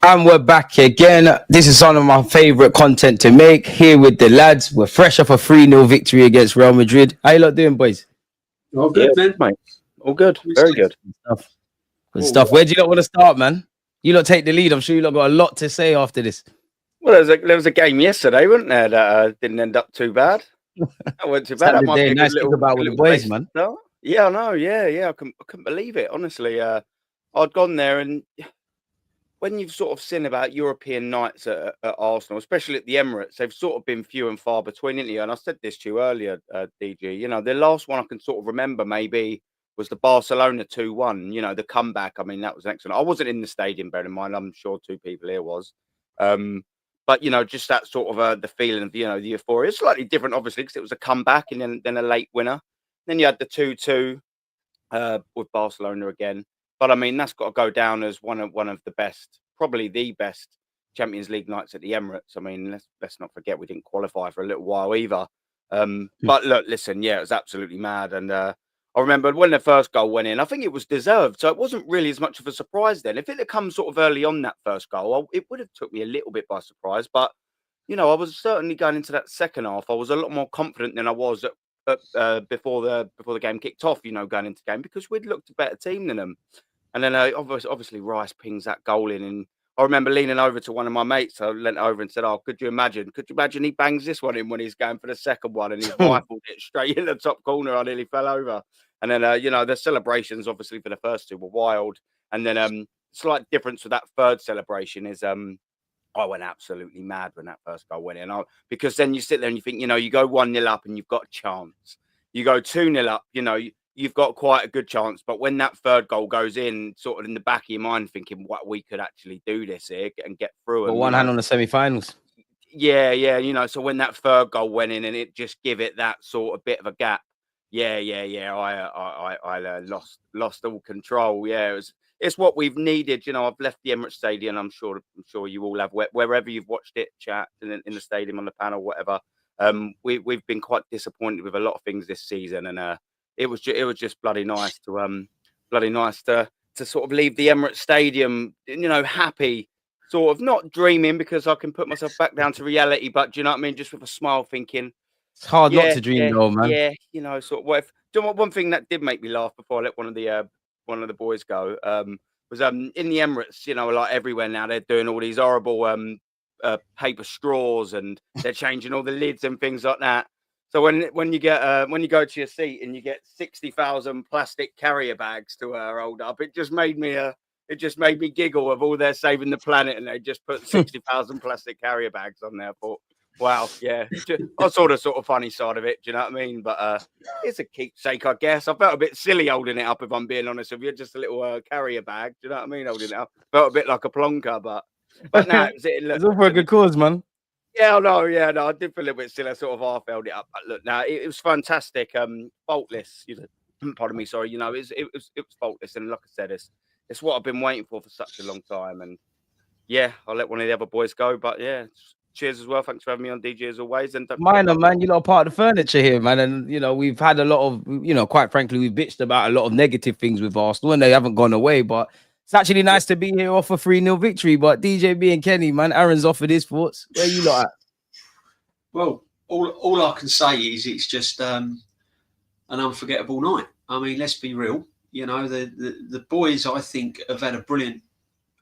And we're back again. This is some of my favourite content to make. Here with the lads. We're fresh off a 3-0 victory against Real Madrid. How you lot doing, boys? All good, man. Mate. All good. Very good. Good stuff. Where do you lot want to start, man? You lot take the lead. I'm sure you lot got a lot to say after this. Well, there was a game yesterday, wasn't there, that didn't end up too bad. That wasn't too bad. That might be a nice good thing about with the boys, man. No? Yeah, I know. Yeah. I couldn't believe it, honestly. I'd gone there, and when you've sort of seen about European nights at Arsenal, especially at the Emirates, they've sort of been few and far between, isn't you? And I said this to you earlier, DG. You know, the last one I can sort of remember maybe was the Barcelona 2-1. You know, the comeback. I mean, that was excellent. I wasn't in the stadium, bear in mind. I'm sure two people here was. But, you know, just that sort of the feeling of, you know, the euphoria. It's slightly different, obviously, because it was a comeback and then a late winner. Then you had the 2-2 with Barcelona again. But, I mean, that's got to go down as one of the best, probably the best Champions League nights at the Emirates. I mean, let's not forget we didn't qualify for a little while either. But, look, listen, yeah, it was absolutely mad. And I remember when the first goal went in, I think it was deserved. So it wasn't really as much of a surprise then. If it had come sort of early on that first goal, it would have took me a little bit by surprise. But, you know, I was certainly going into that second half. I was a lot more confident than I was before the game kicked off, you know, going into the game, because we'd looked a better team than them. And then obviously Rice pings that goal in. And I remember leaning over to one of my mates. I leant over and said, "Oh, could you imagine he bangs this one in when he's going for the second one and he's rifled it straight in the top corner? I nearly fell over." And then, you know, the celebrations, obviously, for the first two were wild. And then slight difference with that third celebration is I went absolutely mad when that first goal went in. Because then you sit there and you think, you know, you go 1-0 up and you've got a chance. You go 2-0 up, you know, you've got quite a good chance. But when that third goal goes in, sort of in the back of your mind, thinking, what, we could actually do this here and get through. But one hand on the semi-finals. Yeah, you know, so when that third goal went in and it just give it that sort of bit of a gap. Yeah. I lost all control. Yeah, it's what we've needed. You know, I've left the Emirates Stadium. I'm sure you all have, wherever you've watched it, chat in the stadium, on the panel, whatever. We've been quite disappointed with a lot of things this season, and it was just bloody nice to sort of leave the Emirates Stadium, you know, happy, sort of not dreaming, because I can put myself back down to reality, but do you know what I mean? Just with a smile, thinking. It's hard not to dream, though, man. Yeah, you know, sort of. Do you know what, one thing that did make me laugh before I let one of the boys go was in the Emirates. You know, like everywhere now, they're doing all these horrible paper straws, and they're changing all the lids and things like that. So when you go to your seat and you get 60,000 plastic carrier bags to hold up, it just made me giggle of all they're saving the planet, and they just put 60,000 plastic carrier bags on there. I thought, wow, yeah. I saw the sort of funny side of it, do you know what I mean? But it's a keepsake, I guess. I felt a bit silly holding it up, if I'm being honest with you. Just a little carrier bag, do you know what I mean? Holding it up. Felt a bit like a plonker, but no, it's all for a good cause, man. Yeah, no, I did feel a little bit silly. I sort of half held it up. But look, now it was fantastic. Faultless, you know, pardon me, sorry. You know, it was faultless. And like I said, it's what I've been waiting for such a long time. And yeah, I'll let one of the other boys go. But yeah, cheers as well. Thanks for having me on, DJ, as always. And minor, man, you know, part of the furniture here, man. And, you know, we've had a lot of, you know, quite frankly, we've bitched about a lot of negative things with Arsenal, and they haven't gone away. But it's actually nice to be here off a 3-0 victory. But DJ, B and Kenny, man, Aaron's offered his thoughts. Where you lot at? Well, all I can say is it's just an unforgettable night. I mean, let's be real. You know, the boys, I think, have had a brilliant.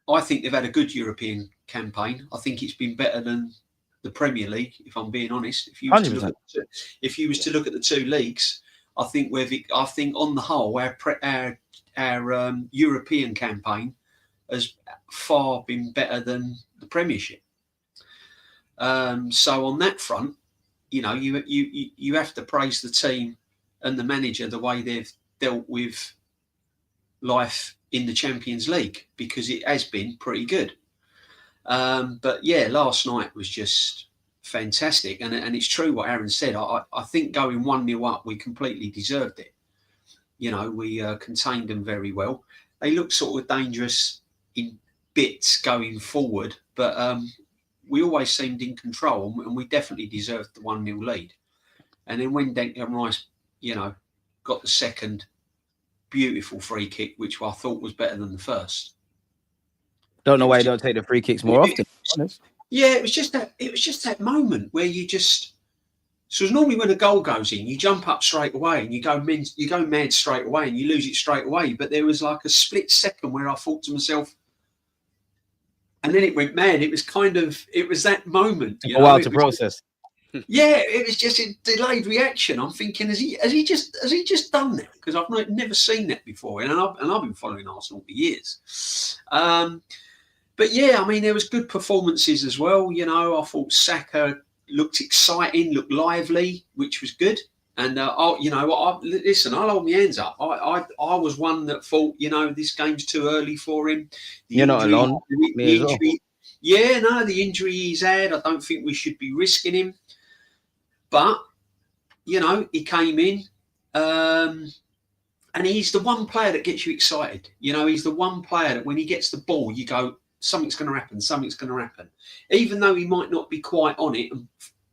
I think they've had a good European campaign. I think it's been better than the Premier League, if I'm being honest. If you was to look at the two leagues, I think on the whole, our European campaign has far been better than the Premiership. So on that front, you know, you have to praise the team and the manager, the way they've dealt with life in the Champions League, because it has been pretty good. But yeah, last night was just fantastic, and it's true what Aaron said. I think going 1-0 up, we completely deserved it. You know, we contained them very well. They looked sort of dangerous in bits going forward, but we always seemed in control, and we definitely deserved the 1-0 lead. And then when Declan Rice, you know, got the second beautiful free kick, which I thought was better than the first. Don't know why you don't take the free kicks more often. Yeah, it was just that moment where you just. So normally when a goal goes in, you jump up straight away and you go mad straight away and you lose it straight away. But there was like a split second where I thought to myself, and then it went mad. It was that moment. A while to process. Yeah, it was just a delayed reaction. I'm thinking, has he just done that? Because I've never seen that before, and I've been following Arsenal for years. But yeah, I mean, there was good performances as well. You know, I thought Saka looked exciting, looked lively, which was good. And listen, I'll hold my hands up. I was one that thought, you know, this game's too early for him. You're not alone. The injury, yeah, no, the injury he's had, I don't think we should be risking him. But you know, he came in, and he's the one player that gets you excited. You know, he's the one player that when he gets the ball, you go, something's going to happen. Something's going to happen. Even though he might not be quite on it and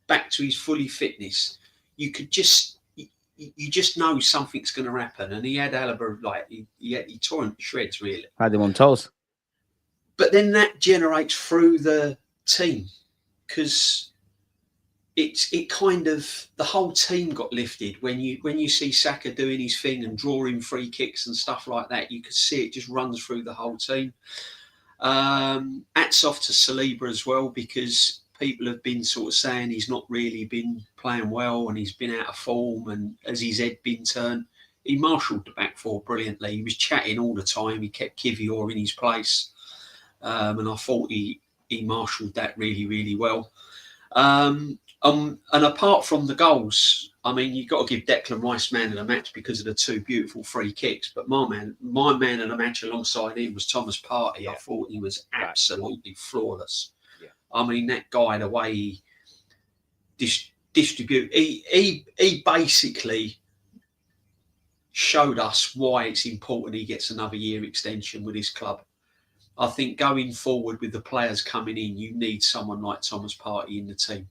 back to his fully fitness, you just know something's going to happen. And he had Alaba, like he tore him to shreds, really. Had him on toes. But then that generates through the team, because it kind of, the whole team got lifted when you see Saka doing his thing and drawing free kicks and stuff like that. You could see it just runs through the whole team. Hats off to Saliba as well, because people have been sort of saying he's not really been playing well and he's been out of form, and as his head been turned, he marshalled the back four brilliantly. He was chatting all the time. He kept Kiwior in his place, and I thought he marshalled that really, really well. And apart from the goals, I mean, you've got to give Declan Rice man of the match because of the two beautiful free kicks. But my man of the match alongside him was Thomas Partey. Yeah. I thought he was absolutely flawless. Yeah. I mean, that guy, the way he distribute, he basically showed us why it's important he gets another year extension with his club. I think going forward with the players coming in, you need someone like Thomas Partey in the team.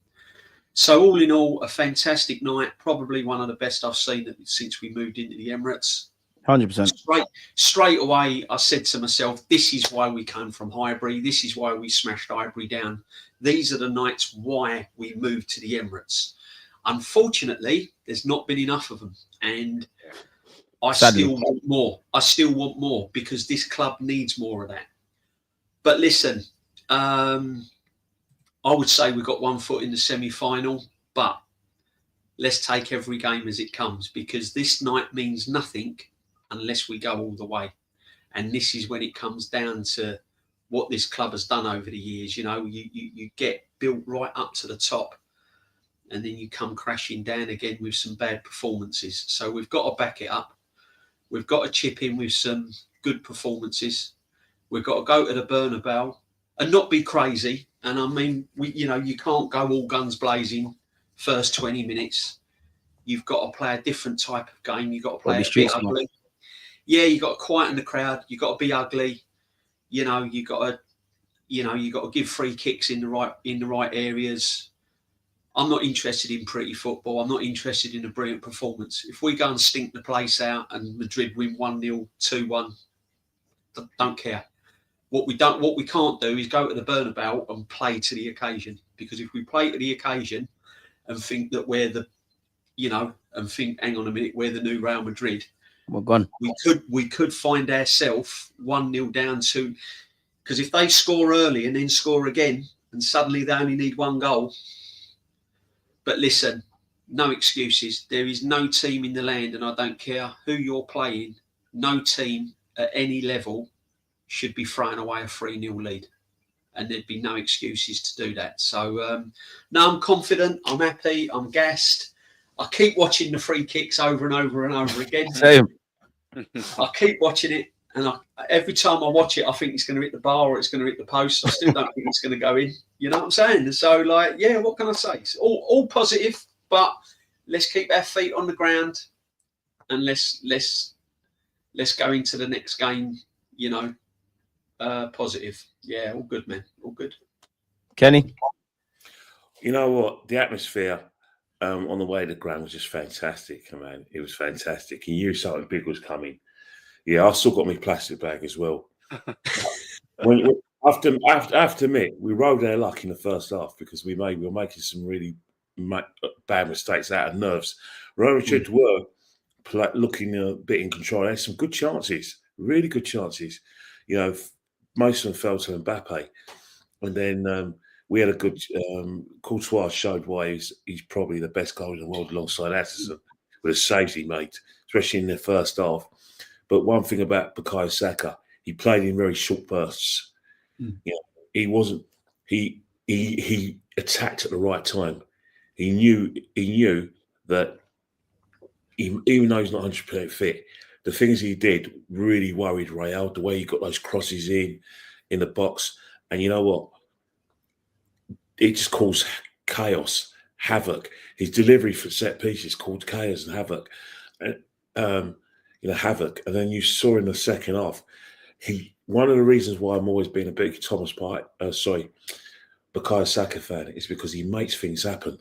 So all in all, a fantastic night. Probably one of the best I've seen since we moved into the Emirates. 100%. Straight away, I said to myself, this is why we came from Highbury. This is why we smashed Highbury down. These are the nights why we moved to the Emirates. Unfortunately, there's not been enough of them. And I still want more. I still want more, because this club needs more of that. But listen, I would say we've got one foot in the semi-final, but let's take every game as it comes, because this night means nothing unless we go all the way. And this is when it comes down to what this club has done over the years. You know, you get built right up to the top, and then you come crashing down again with some bad performances. So we've got to back it up. We've got to chip in with some good performances. We've got to go to the Bernabeu and not be crazy. And I mean, you can't go all guns blazing first 20 minutes. You've got to play a different type of game. You've got to play a bit ugly. Yeah, you've got to quieten the crowd. You've got to be ugly. You've got to give free kicks in the right areas. I'm not interested in pretty football. I'm not interested in a brilliant performance. If we go and stink the place out and Madrid win 1-0, 2-1, don't care. What we can't do is go to the Bernabeu and play to the occasion. Because if we play to the occasion and think that we're hang on a minute, we're the new Real Madrid, we're gone. We could find ourselves 1-0 down to, because if they score early and then score again, and suddenly they only need one goal. But listen, no excuses. There is no team in the land, and I don't care who you're playing, no team at any level should be throwing away a 3-0 lead, and there'd be no excuses to do that. So, no, I'm confident, I'm happy, I'm gassed. I keep watching the free kicks over and over and over again. Same. I keep watching it, and every time I watch it, I think it's going to hit the bar or it's going to hit the post. I still don't think it's going to go in. You know what I'm saying? And so, what can I say? It's all positive, but let's keep our feet on the ground, and let's go into the next game, positive. Yeah, all good, man. All good. Kenny? You know what? The atmosphere on the way to the ground was just fantastic, man. It was fantastic. You knew something big was coming. Yeah, I've still got my plastic bag as well. when I have to admit, we rode our luck in the first half because we were making some really bad mistakes out of nerves. Real Madrid were looking a bit in control. They had some good chances, really good chances. Most of them fell to Mbappe. And then we had a good Courtois showed why he's probably the best goal in the world alongside Arteta with the saves he made, especially in the first half. But one thing about Bukayo Saka, he played in very short bursts. He wasn't. He attacked at the right time. He knew that even though he's not 100% fit, the things he did really worried Real. The way he got those crosses in the box, and you know what? It just caused chaos, havoc. His delivery for set pieces caused chaos and havoc, havoc. And then you saw in the second half, one of the reasons why I'm always been a big Bukayo Saka fan is because he makes things happen.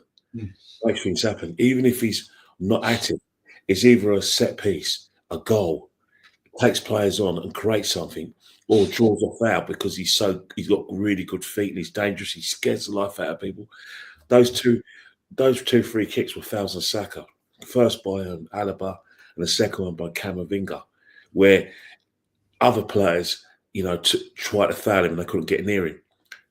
Makes things happen, even if he's not active. It's either a set piece, a goal, takes players on and creates something, or draws off out because he's got really good feet and he's dangerous. He scares the life out of people. Those two free kicks were fouls on Saka. First by Alaba and the second one by Camavinga, where other players, tried to foul him and they couldn't get near him.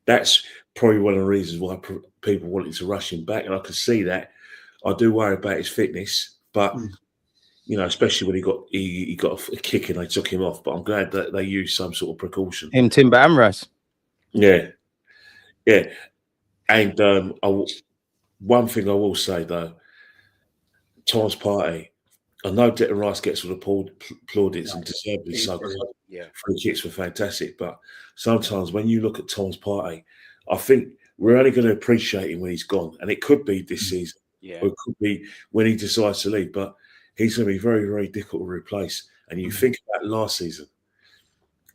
That's probably one of the reasons why people wanted to rush him back, and I can see that. I do worry about his fitness, but especially when he got a kick and they took him off. But I'm glad that they used some sort of precaution. Him, Timber Amras. Yeah. And one thing I will say though, Thomas Partey, I know Declan Rice gets all the plaudits and deservedly so. Free kicks were fantastic, but sometimes when you look at Thomas Partey, I think we're only going to appreciate him when he's gone, and it could be this season, or it could be when he decides to leave. But he's going to be very, very difficult to replace. And you think about last season,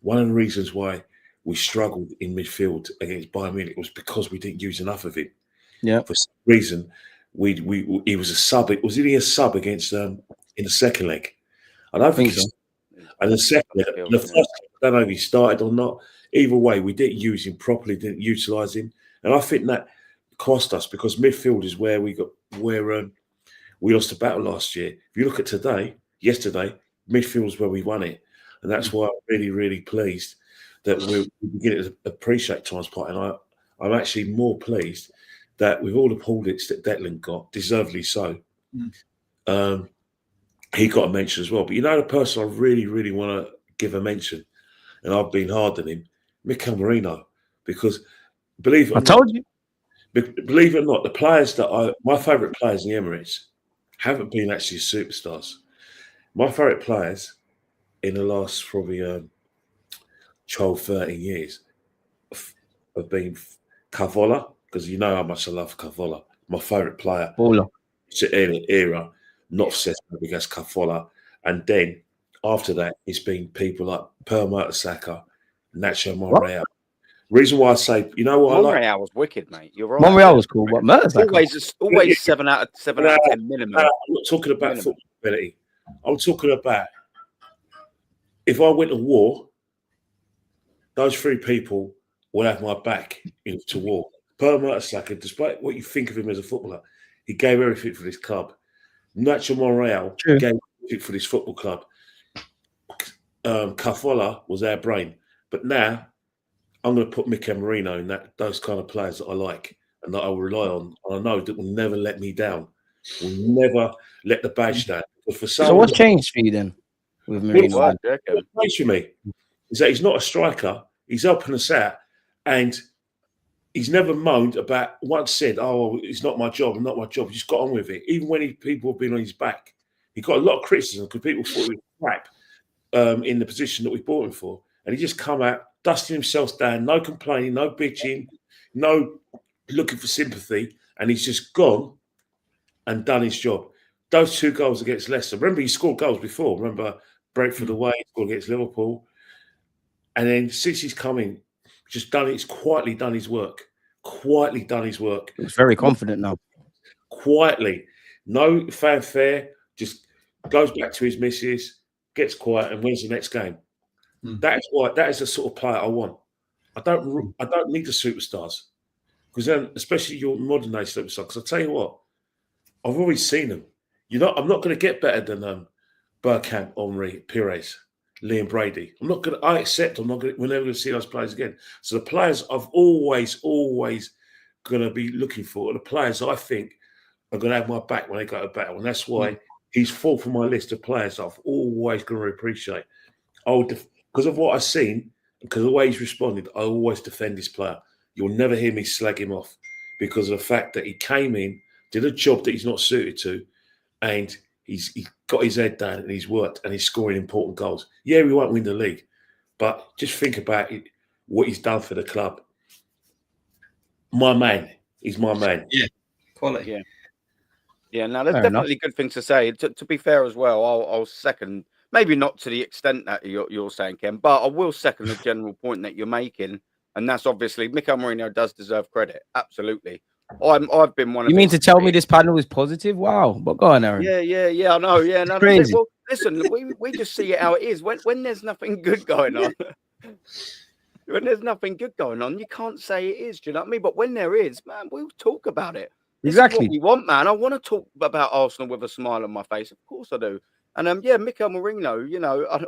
one of the reasons why we struggled in midfield against Bayern Munich was because we didn't use enough of him. Yeah, for some reason, he was a sub. Was he a sub against in the second leg? I don't think so. And the second, the first, I don't know if he started or not. Either way, we didn't use him properly, didn't utilise him, and I think that cost us because midfield is where we lost the battle last year. If you look at yesterday, midfield is where we won it, and that's why I'm really, really pleased that we're beginning to appreciate Thomas Partey. And I'm actually more pleased that with all the plaudits that Declan got, deservedly so. He got a mention as well. But the person I really, really want to give a mention, and I've been hard on him, Mikel Merino, because believe it or not, the players my favourite players in the Emirates haven't been actually superstars. My favourite players in the last probably 12, 13 years have been Cavola, because you know how much I love Cavola. My favourite player in the era. Not set against Cavola, and then after that, it's been people like Per Mertesacker, Nacho Monreal. Reason why I say, what Monreal I like? was wicked, mate. You're right. Monreal was cool, but Mertesacker always 7 out of 10 minimum. I'm not talking about football ability. I'm talking about if I went to war, those three people will have my back into war. Per Mertesacker, despite what you think of him as a footballer, he gave everything for this club. Nacho Monreal gave everything for this football club. Cavola was our brain. But now I'm going to put Mikel Merino in those kind of players that I like and that I will rely on. And I know that will never let me down. Will never let the badge down. So what's changed for you then with Merino? What's changed for me is that he's not a striker. He's helping us out. And he's never moaned about, once said, oh, it's not my job, not my job. He just got on with it. Even when people have been on his back. He got a lot of criticism because people thought he was crap in the position that we bought him for. And he just come out, dusting himself down, no complaining, no bitching, no looking for sympathy. And he's just gone and done his job. Those 2 goals against Leicester. Remember, he scored goals before. Remember, Brentford away, he scored against Liverpool. And then since he's come in, just quietly done his work. Quietly done his work. He was very confident now. Quietly. No fanfare. Just goes back to his missus, gets quiet and wins the next game. That is the sort of player I want. I don't need the superstars because then, especially your modern day superstars. Because I tell you what, I've already seen them. I'm not going to get better than Bergkamp, Henry, Pires, Liam Brady. I'm not going to. I accept. I'm not going. We're never going to see those players again. So the players I've always going to be looking for are the players I think are going to have my back when they go to battle, and that's why he's fourth on my list of players I've always going to appreciate. Because of what I've seen, because of the way he's responded, I always defend this player. You'll never hear me slag him off because of the fact that he came in, did a job that he's not suited to, and he got his head down and he's worked and he's scoring important goals. Yeah, we won't win the league, but just think about it, what he's done for the club. My man. He's my man. Yeah, quality. Yeah. Yeah, no, there's definitely good things to say. To be fair as well, I'll second, maybe not to the extent that you're saying, Ken, but I will second the general point that you're making, and that's obviously Mikel Merino does deserve credit. Absolutely. I've been one of. You mean to tell me this panel is positive? Wow, but go on, Aaron. Yeah, I know. Yeah, no, crazy. Well, listen, we just see it how it is. When there's nothing good going on, when there's nothing good going on, you can't say it is. Do you know what I mean? But when there is, man, we'll talk about it. Exactly. What we want, man. I want to talk about Arsenal with a smile on my face. Of course I do. And yeah, Mikel Merino,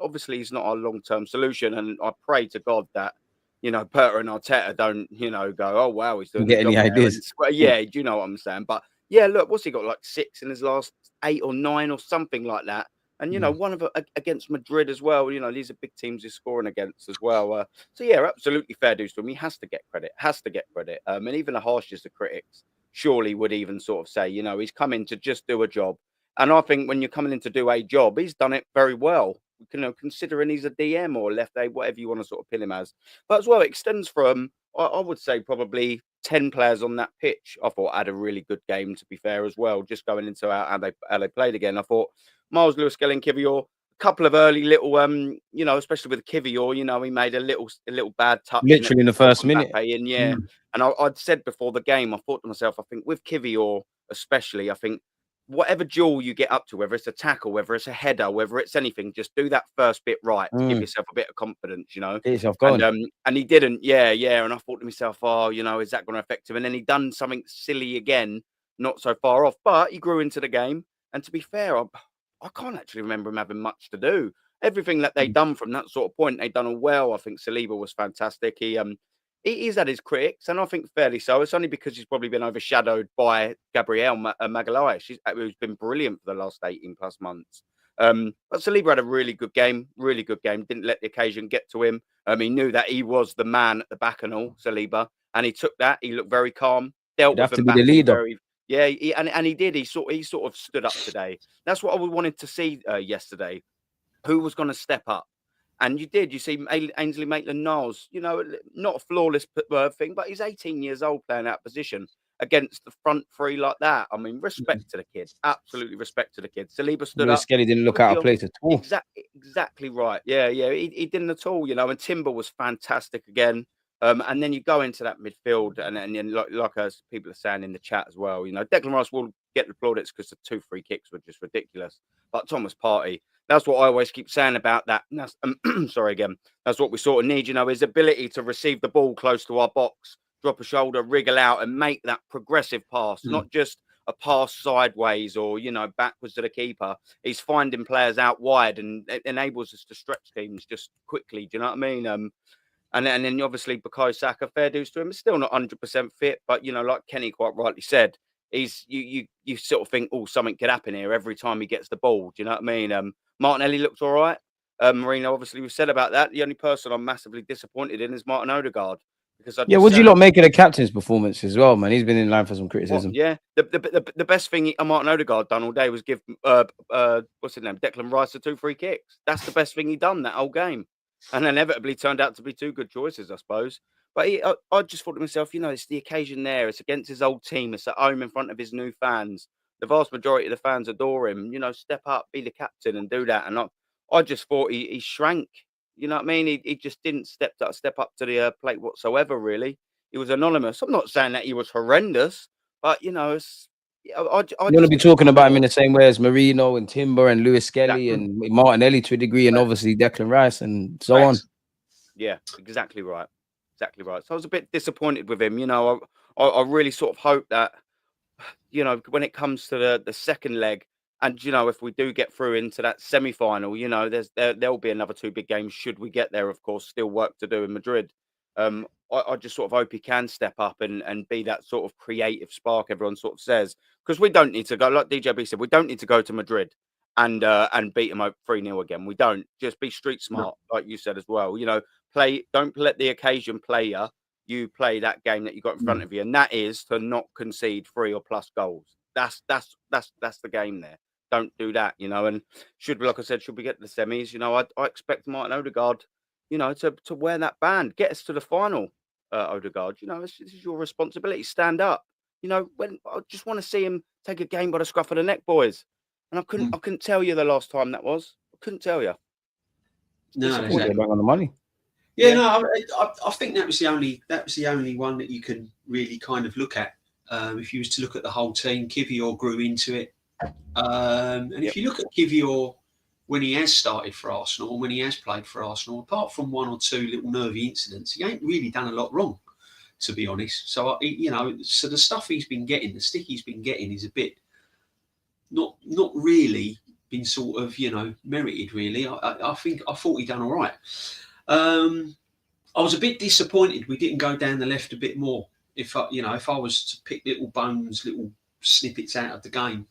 obviously he's not our long-term solution. And I pray to God that, Perter and Arteta don't, go, oh, wow, he's doing any ideas. Yeah, do you know what I'm saying? But yeah, look, what's he got? Like 6 in his last 8 or 9 or something like that. And, one of against Madrid as well. These are big teams he's scoring against as well. So yeah, absolutely fair dues to him. He has to get credit, and even the harshest of critics surely would even sort of say, he's come in to just do a job. And I think when you're coming in to do a job, he's done it very well. Considering he's a DM or left A, whatever you want to sort of pin him as. But as well, it extends from, I would say, probably 10 players on that pitch. I thought had a really good game, to be fair, as well. Just going into how they played again. I thought Miles, Lewis-Skelly and Kiwior, a couple of early little, especially with Kiwior, he made a little bad touch. Literally in the first minute. And I'd said before the game, I thought to myself, I think with Kiwior especially, I think whatever duel you get up to, whether it's a tackle, whether it's a header, whether it's anything, just do that first bit right to give yourself a bit of confidence, Get yourself going. And he didn't, and I thought to myself, is that going to affect him? And then he done something silly again, not so far off, but he grew into the game. And to be fair, I can't actually remember him having much to do. Everything that they done from that sort of point, they done all well. I think Saliba was fantastic. He's had his critics, and I think fairly so. It's only because he's probably been overshadowed by Gabriel Magalhaes, who's been brilliant for the last 18 plus months. But Saliba had a really good game. Didn't let the occasion get to him. He knew that he was the man at the back and all, Saliba, and he took that. He looked very calm. Dealt with him to be the leader. And he did. He sort of stood up today. That's what I wanted to see yesterday. Who was going to step up? And you did. You see Ainsley Maitland-Niles, not a flawless thing, but he's 18 years old playing out position against the front three like that. I mean, respect to the kid. Absolutely respect to the kid. Saliba stood up. Lewis-Skelly didn't look out of place at all. Exactly right. Yeah. He didn't at all, And Timber was fantastic again. And then you go into that midfield, and then like as people are saying in the chat as well, Declan Rice will get the plaudits because the 2 free kicks were just ridiculous. But Thomas Partey, that's what I always keep saying about that. And that's, sorry again. That's what we sort of need, his ability to receive the ball close to our box, drop a shoulder, wriggle out, and make that progressive pass, not just a pass sideways or backwards to the keeper. He's finding players out wide, and it enables us to stretch teams just quickly. Do you know what I mean? And then obviously Bukayo Saka, fair dues to him, is still not 100% fit, but like Kenny quite rightly said, he's you sort of think, oh, something could happen here every time he gets the ball. Do you know what I mean? Martinelli looks all right. Marino, obviously, we've said about that. The only person I'm massively disappointed in is Martin Odegaard. Because what do you lot make of the captain's performance as well, man? He's been in line for some criticism. The best thing Martin Odegaard done all day was give what's his name, Declan Rice, the 2 free kicks. That's the best thing he done that whole game, and inevitably turned out to be 2 good choices, I suppose. But I just thought to myself, it's the occasion there. It's against his old team. It's at home in front of his new fans. The vast majority of the fans adore him. Step up, be the captain, and do that. And I just thought he shrank. You know what I mean? He just didn't step up to the plate whatsoever, really. He was anonymous. I'm not saying that he was horrendous, but, I you want to be talking about him in the same way as Merino and Timber and Lewis-Skelly and Martinelli to a degree, and obviously Declan Rice and so on. Yeah, exactly right. exactly right. So I was a bit disappointed with him. You know, I really sort of hope that, you know, when it comes to the second leg, and you know, if we do get through into that semi-final, you know, there'll be another 2 big games should we get there. Of course, still work to do in Madrid. I just sort of hope he can step up and be that sort of creative spark everyone sort of says, because we don't need to go, like DJB said, we don't need to go to Madrid and beat them over 3-0 again. We don't. Just be street smart, like you said as well. You know, don't let the occasion play you. You play that game that you got in front of you, and that is to not concede 3 or plus goals. That's the game there. Don't do that, you know. And like I said, should we get to the semis, you know, I expect Martin Odegaard, you know, to wear that band, get us to the final. Odegaard, you know, this is your responsibility. Stand up. You know, when I just want to see him take a game by the scruff of the neck, boys. And I couldn't tell you the last time that was. I couldn't tell you. No, exactly. On the money. Yeah, no, I think that was the only one that you can really kind of look at. If you was to look at the whole team, Kiwior grew into it. And if you look at Kiwior when he has started for Arsenal and when he has played for Arsenal, apart from 1 or 2 little nervy incidents, he ain't really done a lot wrong, to be honest. So, you know, so the stuff he's been getting, the stick he's been getting is a bit not really been sort of, you know, merited, really. I thought he done all right. I was a bit disappointed we didn't go down the left a bit more. If I was to pick little snippets out of the game,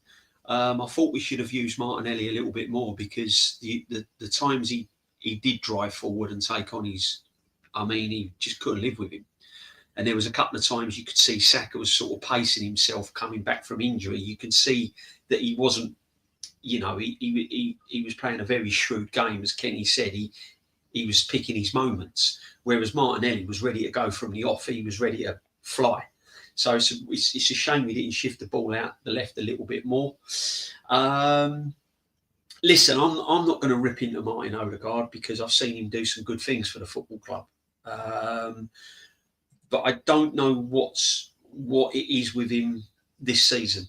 I thought we should have used Martinelli a little bit more, because the times he did drive forward and take on he just couldn't live with him. And there was a couple of times you could see Saka was sort of pacing himself coming back from injury. You could see that he wasn't, you know, he was playing a very shrewd game, as Kenny said. He was picking his moments, whereas Martinelli was ready to go from the off. He was ready to fly. So it's a shame we didn't shift the ball out the left a little bit more. Listen, I'm not going to rip into Martin Odegaard, because I've seen him do some good things for the football club. But I don't know what it is with him this season.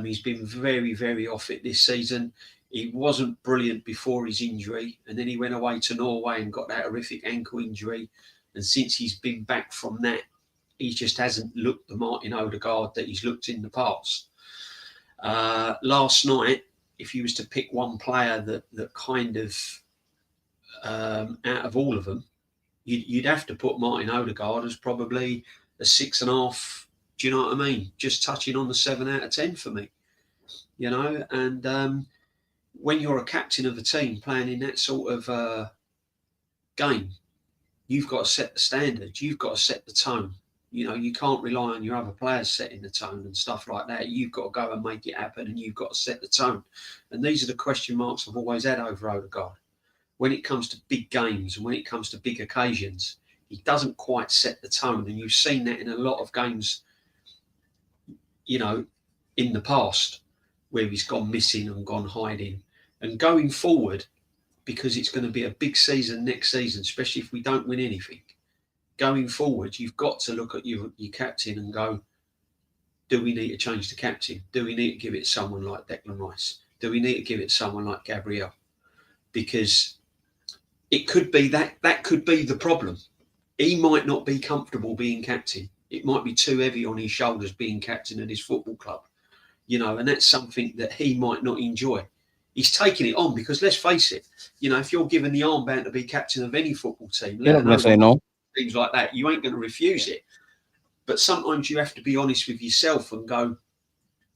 He's been very, very off it this season. He wasn't brilliant before his injury, and then he went away to Norway and got that horrific ankle injury. And since he's been back from that, he just hasn't looked the Martin Odegaard that he's looked in the past. Last night, if you was to pick one player that kind of, out of all of them, you'd have to put Martin Odegaard as probably a 6.5. Do you know what I mean? Just touching on the 7 out of 10 for me. You know, and when you're a captain of a team playing in that sort of game, you've got to set the standard. You've got to set the tone. You know, you can't rely on your other players setting the tone and stuff like that. You've got to go and make it happen, and you've got to set the tone. And these are the question marks I've always had over Odegaard. When it comes to big games and when it comes to big occasions, he doesn't quite set the tone. And you've seen that in a lot of games, you know, in the past, where he's gone missing and gone hiding. And going forward, because it's going to be a big season next season, especially if we don't win anything, going forward, you've got to look at your captain and go, do we need to change the captain? Do we need to give it to someone like Declan Rice? Do we need to give it to someone like Gabriel? Because it could be that could be the problem. He might not be comfortable being captain. It might be too heavy on his shoulders being captain of his football club, you know, and that's something that he might not enjoy. He's taking it on because, let's face it, you know, if you're given the armband to be captain of any football team, you're not going to say no. Things like that, you ain't going to refuse it. But sometimes you have to be honest with yourself and go,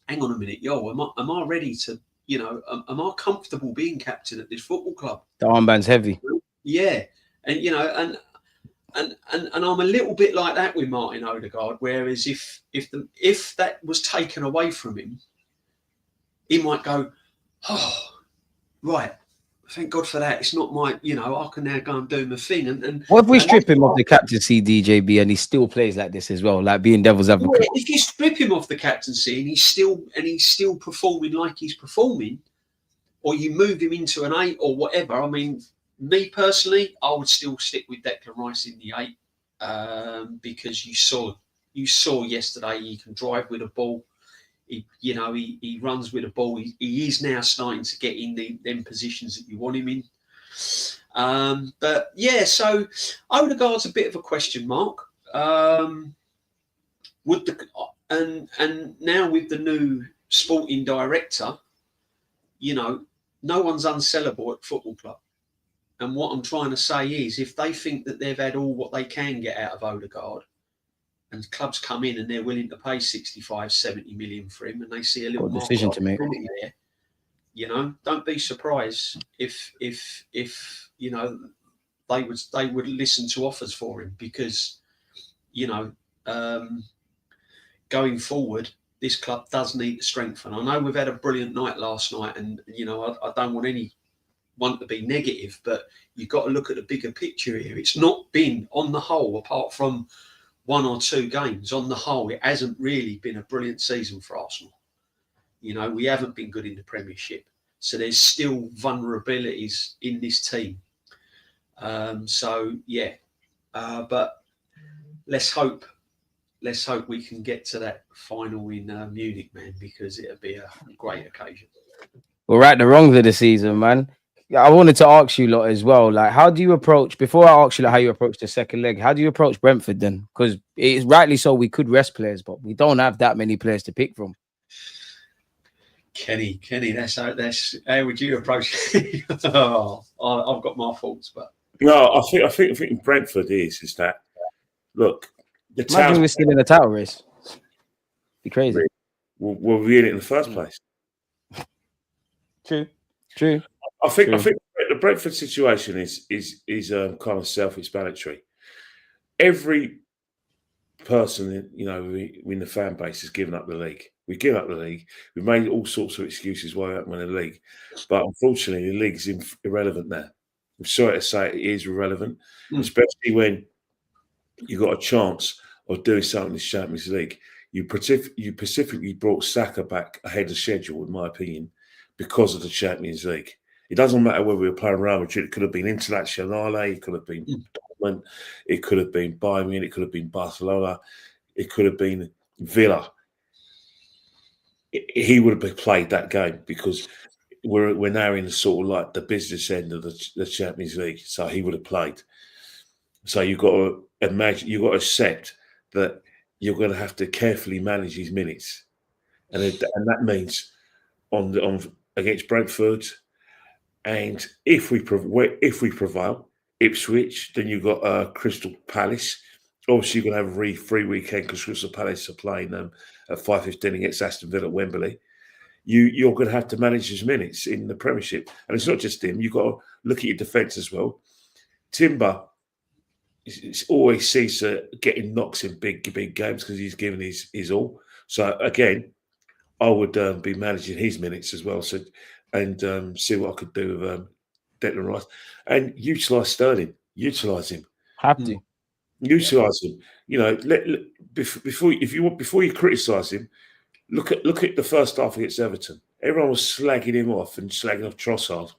hang on a minute, am I ready to, you know, am I comfortable being captain at this football club? The armband's heavy. Yeah. And, you know, and I'm a little bit like that with Martin Odegaard, whereas if that was taken away from him, he might go, oh, right, thank God for that. It's not my, you know, I can now go and do my thing. And what if we strip him of the captaincy, DJB, and he still plays like this as well, like being devil's advocate? Yeah, if you strip him off the captaincy and he's still performing like he's performing, or you move him into an 8 or whatever, I mean, me personally, I would still stick with Declan Rice in the 8, because you saw yesterday he can drive with a ball. He runs with the ball. He is now starting to get in them positions that you want him in. But yeah, so Odegaard's a bit of a question mark. Would the and now with the new sporting director, you know, no one's unsellable at football club. And what I'm trying to say is, if they think that they've had all what they can get out of Odegaard, and clubs come in and they're willing to pay 65, 70 million for him, and they see a little decision to make there, you know, don't be surprised if you know they would listen to offers for him, because you know going forward, this club does need to strengthen. I know we've had a brilliant night last night, and you know I don't want anyone to be negative, but you've got to look at the bigger picture here. It's not been, on the whole, apart from 1 or 2 games, on the whole, it hasn't really been a brilliant season for Arsenal. You know, we haven't been good in the Premiership, so there's still vulnerabilities in this team. So yeah, but let's hope we can get to that final in Munich, man, because it'll be a great occasion. We're right the wrongs of the season, man. I wanted to ask you lot as well. Like, how do you approach, before I ask you like, how you approach the second leg, how do you approach Brentford then? Because it's rightly so we could rest players, but we don't have that many players to pick from. Kenny, that's how would you approach it? Oh, I've got my faults, but no, I think Brentford is that, look, the imagine we're still in the title race. Be crazy. We'll be in it in the first place. True. I think the Brentford situation is kind of self-explanatory. Every person, you know, in the fan base has given up the league. We've given up the league. We've made all sorts of excuses why we haven't won the league, but unfortunately, the league is irrelevant now. I'm sorry to say it is irrelevant, especially when you've got a chance of doing something in the Champions League. You specifically brought Saka back ahead of schedule, in my opinion, because of the Champions League. It doesn't matter whether we were playing Real Madrid. It could have been Internazionale, it could have been Dortmund, it could have been Bayern Munich, it could have been Barcelona, it could have been Villa. He would have played that game, because we're now in sort of like the business end of the Champions League. So he would have played. So you've got to imagine, you've got to accept that you're going to have to carefully manage his minutes, and that means on against Brentford, and if we prevail, Ipswich, then you've got Crystal Palace. Obviously, you're going to have a free weekend because Crystal Palace are playing at 5:15 against Aston Villa at Wembley. You're going to have to manage his minutes in the Premiership, and it's not just him. You've got to look at your defence as well. Timber always sees getting knocks in big games because he's given his all. So again, I would be managing his minutes as well. So and see what I could do with Declan Rice and utilise Sterling. Utilise him. Have to utilise him. You know, before you criticise him, look at the first half against Everton. Everyone was slagging him off and slagging off Trossard,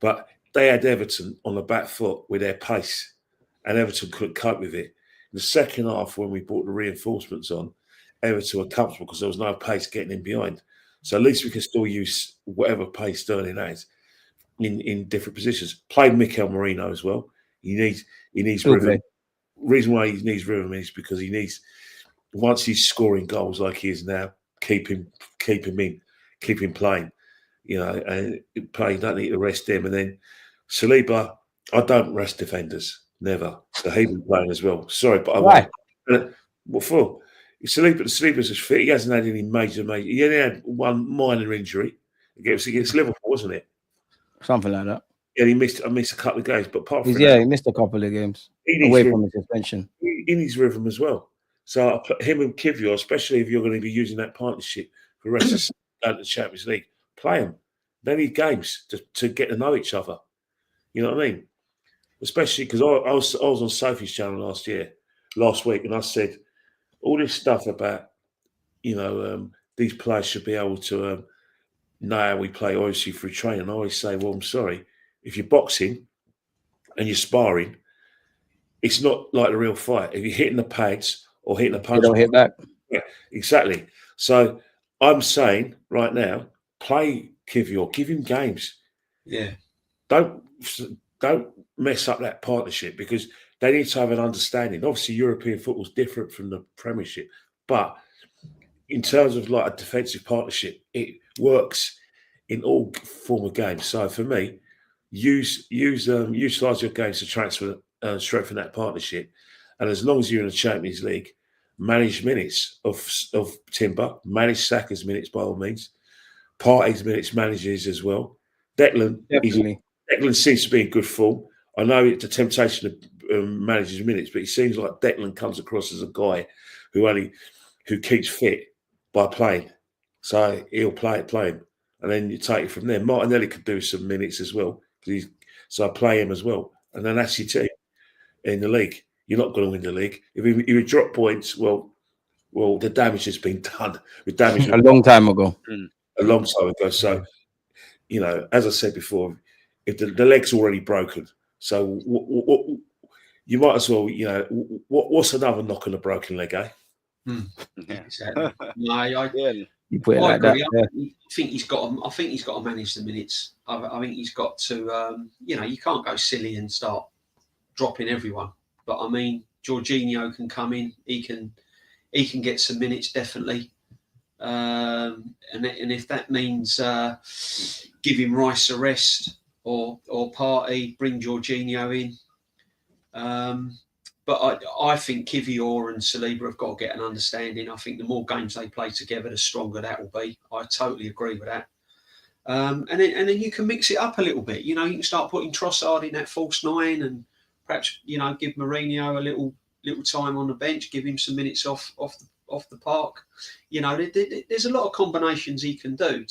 but they had Everton on the back foot with their pace, and Everton couldn't cope with it. In the second half, when we brought the reinforcements on, Everton were comfortable because there was no pace getting in behind. So at least we can still use whatever pace Sterling has in different positions. Played Mikel Merino as well. He needs rhythm. Reason why he needs rhythm is because he needs, once he's scoring goals like he is now, keep him playing. You know, and you don't need to rest him. And then Saliba, I don't rest defenders, never. So he's been playing as well. Sorry, but why? What for? Saliba's just fit. He hasn't had any major. He only had one minor injury against Liverpool, wasn't it? Something like that. Yeah, I missed a couple of games, but apart from that, he missed a couple of games away from the suspension. In his rhythm as well. So I put him and Kiwior, especially if you're going to be using that partnership for the rest of the Champions League, play them. They need games to get to know each other. You know what I mean? Especially because I was on Sophie's channel last week, and I said all this stuff about, you know, these players should be able to know how we play, obviously, through training. I always say, well, I'm sorry, if you're boxing and you're sparring, it's not like a real fight. If you're hitting the pads or hitting a punch, you don't hit back. Yeah, exactly. So I'm saying right now, play Kiwior, give him games. Yeah. Don't don't mess up that partnership, because they need to have an understanding. Obviously, European football's different from the Premiership, but in terms of like a defensive partnership, it works in all form of games. So for me, utilize your games to transfer strengthen that partnership, and as long as you're in the Champions League, manage minutes of Timber, manage Saka's minutes by all means, Partey's minutes manages as well. Declan seems to be in good form. I know it's a temptation to manage his minutes, but it seems like Declan comes across as a guy who keeps fit by playing. So he'll play him, and then you take it from there. Martinelli could do some minutes as well, so I play him as well, and then that's your team in the league. You're not going to win the league if you drop points. Well, the damage has been done. With damage a long time ago. A long time ago. So, as I said before, if the leg's already broken, so you might as well, what's another knock on a broken leg, eh? Yeah, exactly. No, you put it I like agree. that. I think he's got to manage the minutes. I think he's got to. You can't go silly and start dropping everyone. But I mean, Jorginho can come in. He can get some minutes definitely. And if that means giving Rice a rest or Partey, bring Jorginho in. But I think Kiwior and Saliba have got to get an understanding. I think the more games they play together, the stronger that will be. I totally agree with that. And then you can mix it up a little bit. You can start putting Trossard in that false nine, and perhaps give Merino a little time on the bench, give him some minutes off the park. There's a lot of combinations he can do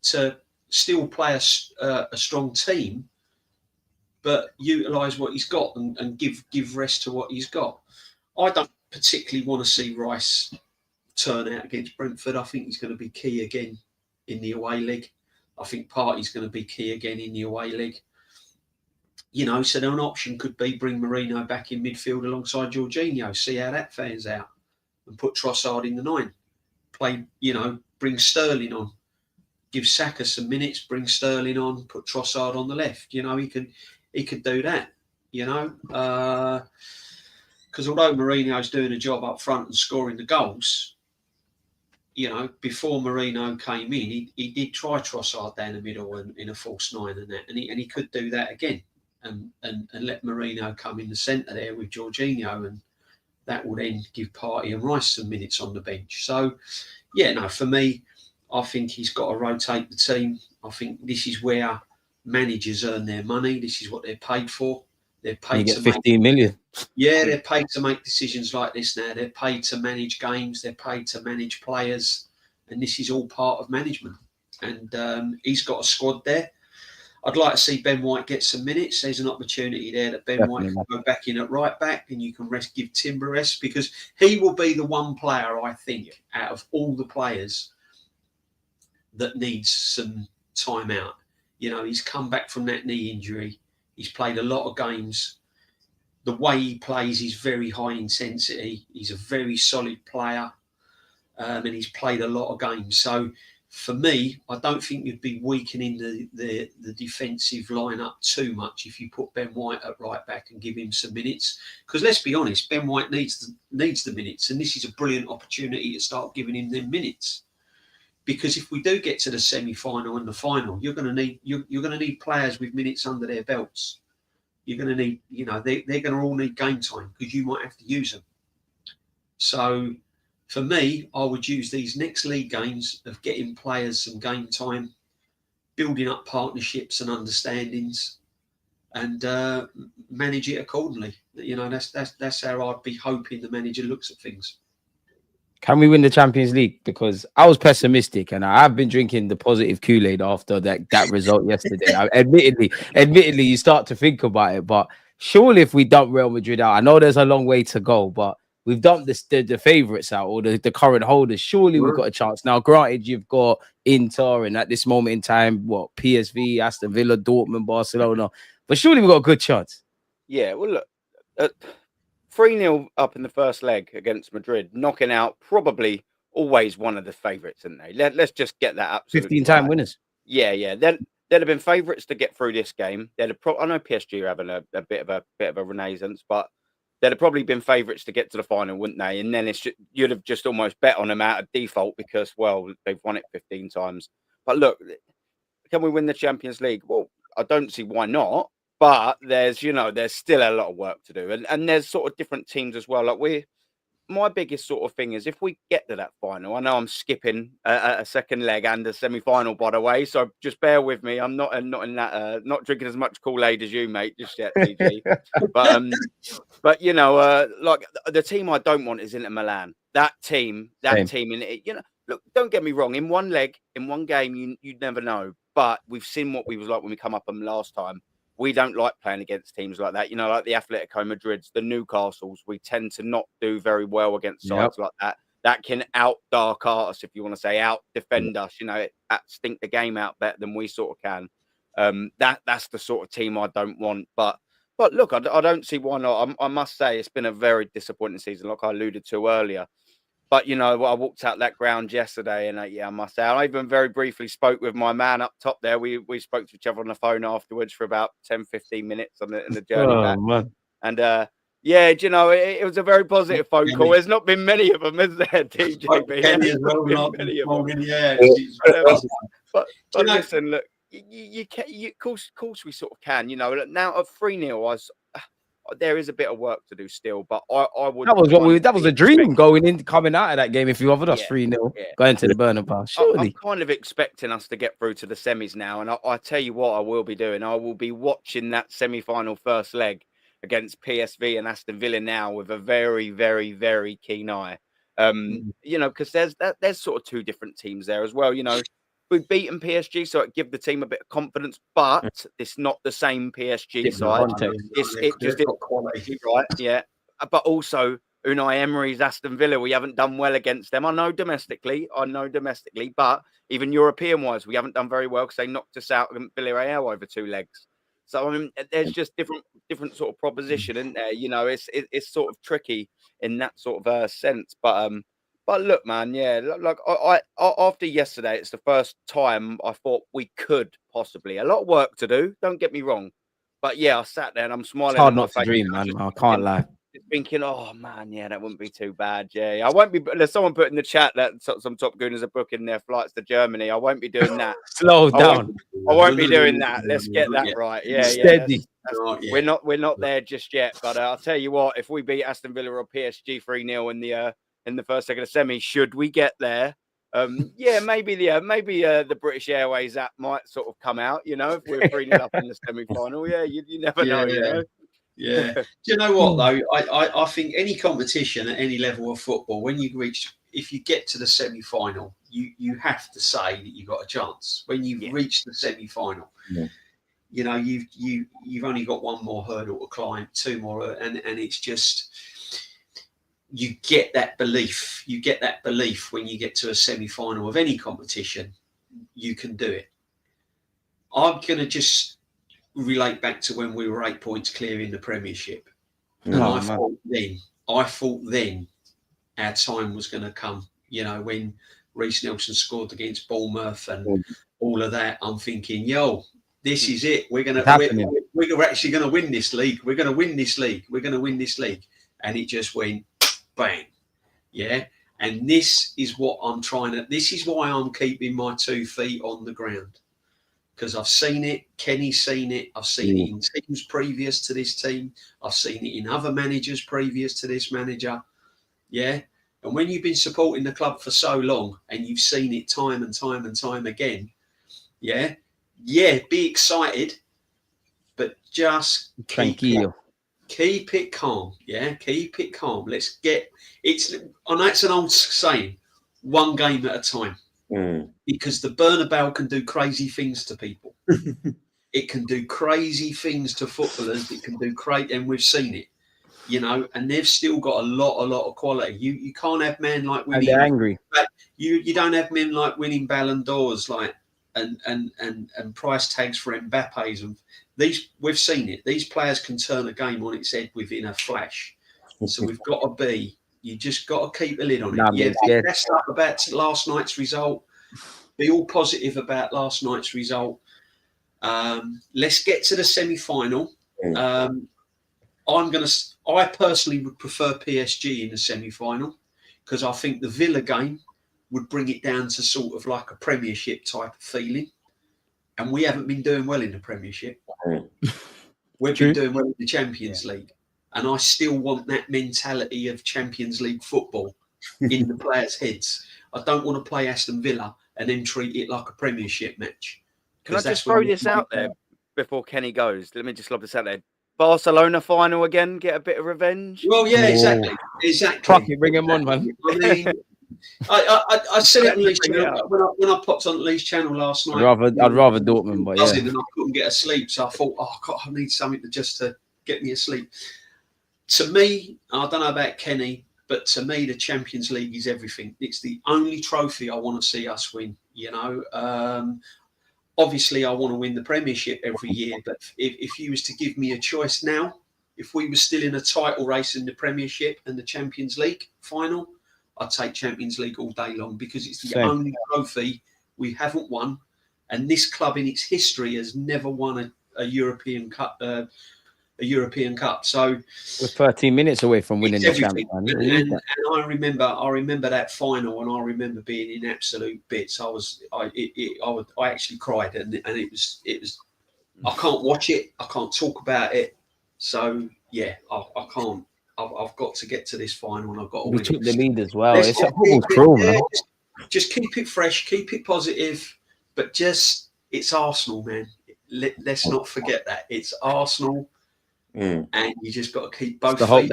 to still play a strong team, but utilise what he's got and give rest to what he's got. I don't particularly want to see Rice turn out against Brentford. I think he's going to be key again in the away leg. I think Partey's going to be key again in the away leg. So an option could be bring Merino back in midfield alongside Jorginho, see how that fares out, and put Trossard in the 9. Play, bring Sterling on, give Saka some minutes, bring Sterling on, put Trossard on the left. He could do that. Because although Merino's doing a job up front and scoring the goals, before Merino came in, he did try Trossard down the middle and in a false 9 and that, and he could do that again. And let Merino come in the centre there with Jorginho, and that will then give Partey and Rice some minutes on the bench. So, for me, I think he's got to rotate the team. I think this is where managers earn their money. This is what they're paid for. They're paid to 15 million. Yeah, they're paid to make decisions like this now. They're paid to manage games. They're paid to manage players. And this is all part of management. And he's got a squad there. I'd like to see Ben White get some minutes. There's an opportunity there that Ben White can go back in at right back, and you can give Timber rest, because he will be the one player, I think, out of all the players that needs some time out. He's come back from that knee injury. He's played a lot of games. The way he plays is very high intensity. He's a very solid player, and he's played a lot of games. So, for me, I don't think you'd be weakening the defensive lineup too much if you put Ben White at right back and give him some minutes. Because let's be honest, Ben White needs the minutes, and this is a brilliant opportunity to start giving him them minutes. Because if we do get to the semi-final and the final, you're going to need players with minutes under their belts. You're going to need, they're going to all need game time, because you might have to use them. So, for me, I would use these next league games of getting players some game time, building up partnerships and understandings, and manage it accordingly. That's how I'd be hoping the manager looks at things. Can we win the Champions League? Because I was pessimistic, and I've been drinking the positive Kool-Aid after that result yesterday. Admittedly, you start to think about it, but surely if we dump Real Madrid out, I know there's a long way to go, but we've dumped the favourites out, or the current holders. Surely we've got a chance. Now, granted, you've got Inter, and at this moment in time, PSV, Aston Villa, Dortmund, Barcelona, but surely we've got a good chance. Yeah, well, look, 3-0 up in the first leg against Madrid, knocking out probably always one of the favourites, isn't they? Let's just get that absolutely 15-time right. winners. Yeah. Then they'd have been favourites to get through this game. I know PSG are having a bit of a renaissance, but they'd have probably been favourites to get to the final, wouldn't they? And then you'd have just almost bet on them out of default because, well, they've won it 15 times. But look, can we win the Champions League? Well, I don't see why not. But there's still a lot of work to do, and there's sort of different teams as well. Like my biggest sort of thing is if we get to that final. I know I'm skipping a second leg and a semi-final, by the way, so just bear with me. I'm not in that not drinking as much Kool-Aid as you, mate, just yet, TG. but like the team I don't want is Inter Milan. That team, in it. Look, don't get me wrong. In one leg, in one game, you never know. But we've seen what we was like when we come up them last time. We don't like playing against teams like that. Like the Atletico Madrids, the Newcastles. We tend to not do very well against sides like that. That can out-dark us, if you want to say, out-defend us. Stink the game out better than we sort of can. That's the sort of team I don't want. But look, I don't see why not. I must say it's been a very disappointing season, like I alluded to earlier. But, I walked out that ground yesterday and, I must say, I even very briefly spoke with my man up top there. We spoke to each other on the phone afterwards for about 10, 15 minutes on the journey back. Man. And, it was a very positive phone call. There's not been many of them, is there, TJB? But listen, look, you can, of course we sort of can. Now at 3-0, there is a bit of work to do still, but I would. That was a dream coming out of that game. If you offered us 3-0 going to the Bernabeu, surely. I'm kind of expecting us to get through to the semis now, and I tell you what, I will be doing. I will be watching that semi-final first leg against PSV and Aston Villa now with a very, very, very keen eye. Because there's sort of two different teams there as well. We've beaten PSG, so it gives the team a bit of confidence, but it's not the same PSG side. It just is quality, right? Yeah. But also, Unai Emery's Aston Villa, we haven't done well against them. I know domestically, but even European-wise, we haven't done very well because they knocked us out against Villarreal over 2 legs. So, I mean, there's just different sort of proposition, isn't there? It's sort of tricky in that sort of sense, But look, man, like I after yesterday, it's the first time I thought we could possibly. A lot of work to do, don't get me wrong. But I sat there and I'm smiling. It's hard not to dream, man. I can't lie. Thinking, oh man, that wouldn't be too bad. I won't be. There's someone put in the chat that some top gooners are booking their flights to Germany. I won't be doing that. Slow down. I won't be doing that. Let's get that right. Steady. We're not there just yet. But I'll tell you what, if we beat Aston Villa or PSG 3-0 in the first leg of the semi, should we get there? Maybe the British Airways app might sort of come out, if we're 3-0 up in the semi-final. You never know, Yeah. Do you know what, though? I think any competition at any level of football, if you get to the semi-final, you have to say that you've got a chance. When you've reached the semi-final, you've only got one more hurdle to climb, 2 more, and it's just... You get that belief. You get that belief when you get to a semi-final of any competition. You can do it. I'm going to just relate back to when we were 8 points clear in the Premiership. And I thought then our time was going to come. When Reece Nelson scored against Bournemouth and all of that, I'm thinking, this is it. We're actually going to win this league. We're going to win this league. We're going to win this league. And it just went... bang. And this is what this is why I'm keeping my 2 feet on the ground, because I've seen it. Kenny's seen it. I've seen it in teams previous to this team. I've seen it in other managers previous to this manager. And when you've been supporting the club for so long and you've seen it time and time and time again, be excited, but just keep it calm. Keep it calm. Let's get I know it's an old saying, 1 game at a time. Because the Bernabeu can do crazy things to people. It can do crazy things to footballers. It can do and we've seen it. And they've still got a lot of quality. You can't have men like winning. And they're angry. You don't have men like winning Ballon d'Ors and price tags for Mbappe's and we've seen it. These players can turn a game on its head within a flash. So we've got to you just got to keep a lid on it. Be messed up about last night's result. Be all positive about last night's result. Let's get to the semi-final. I personally would prefer PSG in the semi-final because I think the Villa game would bring it down to sort of like a Premiership type of feeling. And we haven't been doing well in the Premiership. We've been doing well in the Champions League. And I still want that mentality of Champions League football in the players' heads. I don't want to play Aston Villa and then treat it like a Premiership match. Can I just throw this out there before Kenny goes? Let me just lob this out there. Barcelona final again, get a bit of revenge? Well, yeah, exactly. Fuck it, bring him on, man. I mean, I said it on Lee's channel when I popped on Lee's channel last night. I'd rather Dortmund, but yeah. And I couldn't get asleep, so I thought, oh God, I need something to get me asleep. To me, I don't know about Kenny, but to me, the Champions League is everything. It's the only trophy I want to see us win. You know, obviously, I want to win the Premiership every year, but if you was to give me a choice now, if we were still in a title race in the Premiership and the Champions League final, I'd take Champions League all day long because it's the only trophy we haven't won, and this club in its history has never won a European Cup. A European Cup, so we're 13 minutes away from winning the Champions League. And I remember that final, and I remember being in absolute bits. I actually cried, and it was. I can't watch it. I can't talk about it. So yeah, I can't. I've got to get to this final, and I've got to win. We took the lead as well. It's a football cruel, man. Just keep it fresh, keep it positive, but it's Arsenal, man. Let's not forget that it's Arsenal. And you just got to keep both feet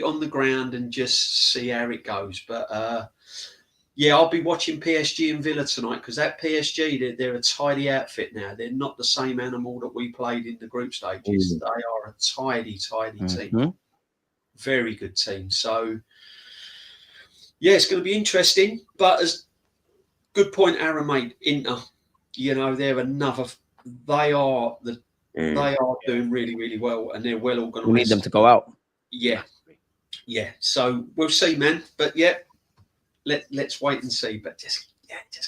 on the ground and just see how it goes. But yeah, I'll be watching PSG and Villa tonight because that PSG, they're a tidy outfit now. They're not the same animal that we played in the group stages. They are a tidy team. Very good team. So yeah, it's going to be interesting. But as good point Aaron made, Inter, you know, they are doing really, really well, and they're well organised. We need them to go out. Yeah. So we'll see, man. But yeah, let's wait and see. But just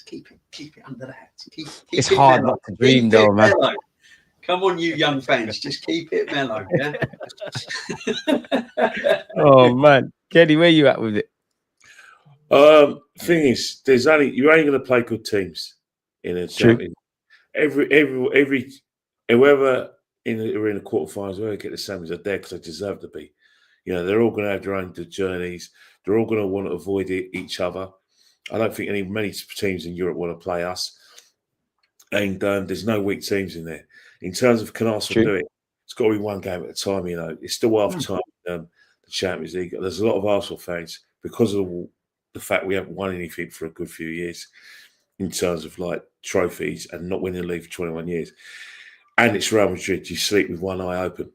keep it under the hat. Keep it's it hard mellow. not to dream, though, man. Mellow. Come on, you young fans, just keep it mellow. Yeah. Oh man, Kenny, where you at with it? Thing is, you're only going to play good teams in a champion. Whoever in the quarterfinals, whoever get the semis are there because they deserve to be. You know, they're all going to have their own journeys. They're all going to want to avoid each other. I don't think many teams in Europe want to play us. And there's no weak teams in there. In terms of can Arsenal do it, it's got to be one game at a time. You know, it's still half time in the Champions League. There's a lot of Arsenal fans because of the fact we haven't won anything for a good few years in terms of like trophies and not winning the league for 21 years. And it's Real Madrid. You sleep with one eye open.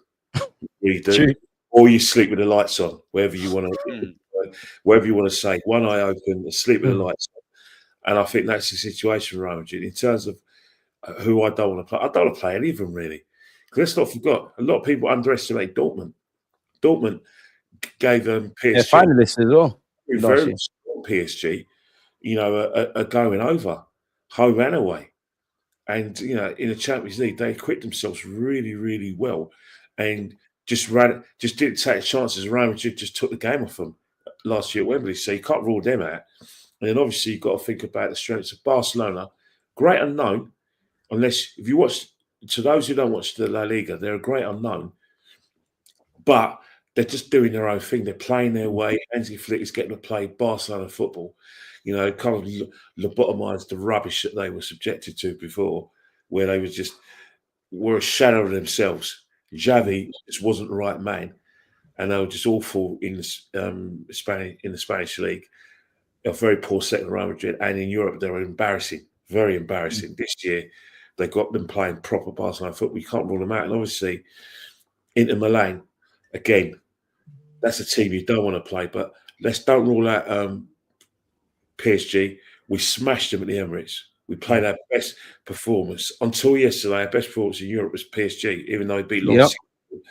You do. True. Or you sleep with the lights on, wherever you want to say. One eye open, sleep with the lights on. And I think that's the situation with Real Madrid. In terms of who I don't want to play, I don't want to play any of them, really. Because let's not forget, a lot of people underestimate Dortmund. Dortmund gave them PSG. They're finalists as well. Very PSG, you know, are going over, home and away. And, you know, in the Champions League, they equipped themselves really, really well and just didn't take chances. Real Madrid just took the game off them last year at Wembley. So you can't rule them out. And then obviously you've got to think about the strengths of Barcelona. Great unknown, if you watch, to those who don't watch the La Liga, they're a great unknown. But they're just doing their own thing. They're playing their way. Hansi Flick is getting to play Barcelona football. You know, kind of lobotomise the rubbish that they were subjected to before, where they were a shadow of themselves. Xavi just wasn't the right man, and they were just awful in the Spanish league. A very poor second Real Madrid, and in Europe they were embarrassing, very embarrassing. This year they got them playing proper Barcelona football. You can't rule them out, and obviously Inter Milan again. That's a team you don't want to play, but let's don't rule out PSG. We smashed them at the Emirates. We played our best performance. Until yesterday, our best performance in Europe was PSG, even though we beat Lewis-Skelly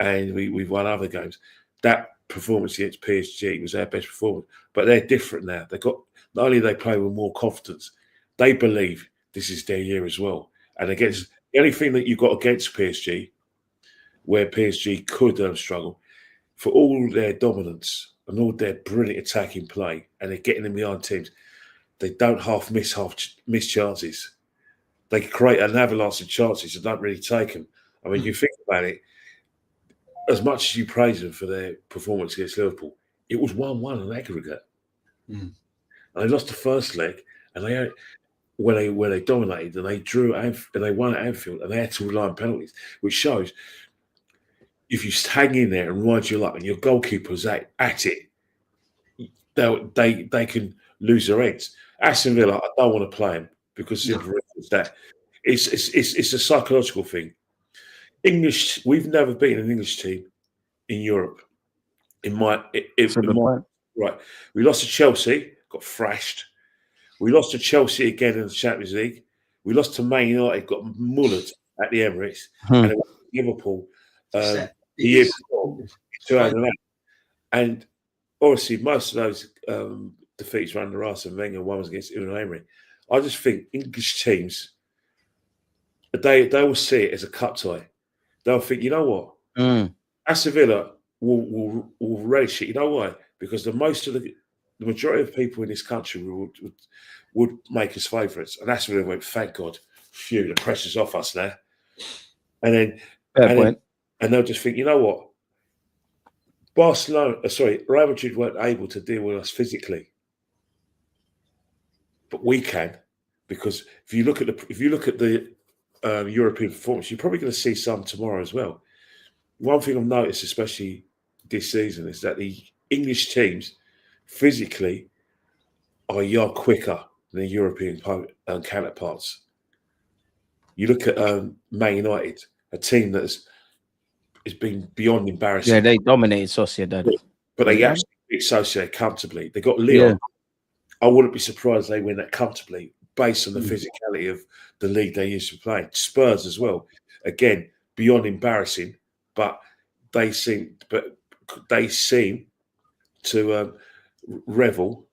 and we've won other games. That performance against PSG was our best performance. But they're different now. Not only they play with more confidence, they believe this is their year as well. And against the only thing that you've got against PSG, where PSG could struggle, for all their dominance and all their brilliant attacking play, and they're getting in behind teams, they don't half miss chances. They create an avalanche of chances and don't really take them. I mean, you think about it, as much as you praise them for their performance against Liverpool, it was 1-1 on aggregate. And they lost the first leg, and they when they dominated and they drew and they won at Anfield, and they had to rely on penalties, which shows if you hang in there and ride your luck and your goalkeeper's at it, they can lose their heads. Aston Villa, I don't want to play him because that it's a psychological thing. We've never beaten an English team in Europe. Right, we lost to Chelsea, got thrashed. We lost to Chelsea again in the Champions League. We lost to Man United, got mullered at the Emirates, and it was Liverpool the year before, 2008. And obviously, most of those defeats were under Arsene Wenger. One was against Unai Emery. I just think English teams, they will see it as a cup tie. They'll think, you know what, Aston Villa will relish it. You know why? Because the majority of people in this country would make us favourites, and that's when they went. Thank God, phew, the pressure's off us now. And then, and they'll just think, you know what, Real Madrid weren't able to deal with us physically, but we can, because if you look at the European performance, you're probably going to see some tomorrow as well. One thing I've noticed, especially this season, is that the English teams physically are a yard quicker than the European counterparts. You look at Man United, a team that has been beyond embarrassing. Yeah, they dominated Sociedad. But they actually beat Sociedad comfortably. They got Lyon. Yeah. I wouldn't be surprised they win that comfortably based on the physicality of the league they used to play. Spurs as well. Again, beyond embarrassing, but they seem to revel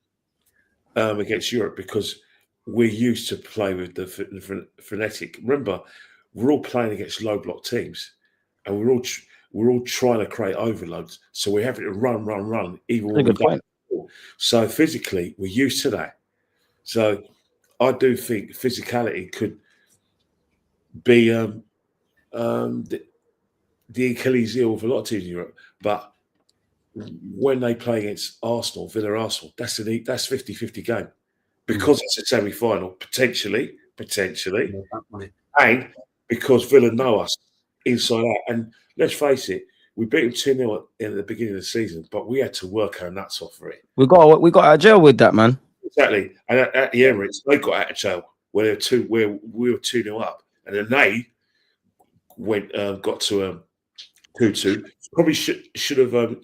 against Europe because we're used to play with the frenetic. Remember, we're all playing against low block teams, and we're all trying to create overloads. So we're having to run, even when we don't. So physically, we're used to that. So I do think physicality could be the Achilles heel of a lot of teams in Europe, but when they play against Arsenal, Arsenal, that's 50-50 game because it's a semi-final, potentially, and because Villa know us inside out. And let's face it, we beat them 2-0 in the beginning of the season, but we had to work our nuts off for it. We got out of jail with that, man. Exactly. And at the Emirates, they got out of jail where we were 2-0 up, and then they got to 2-2. Probably should have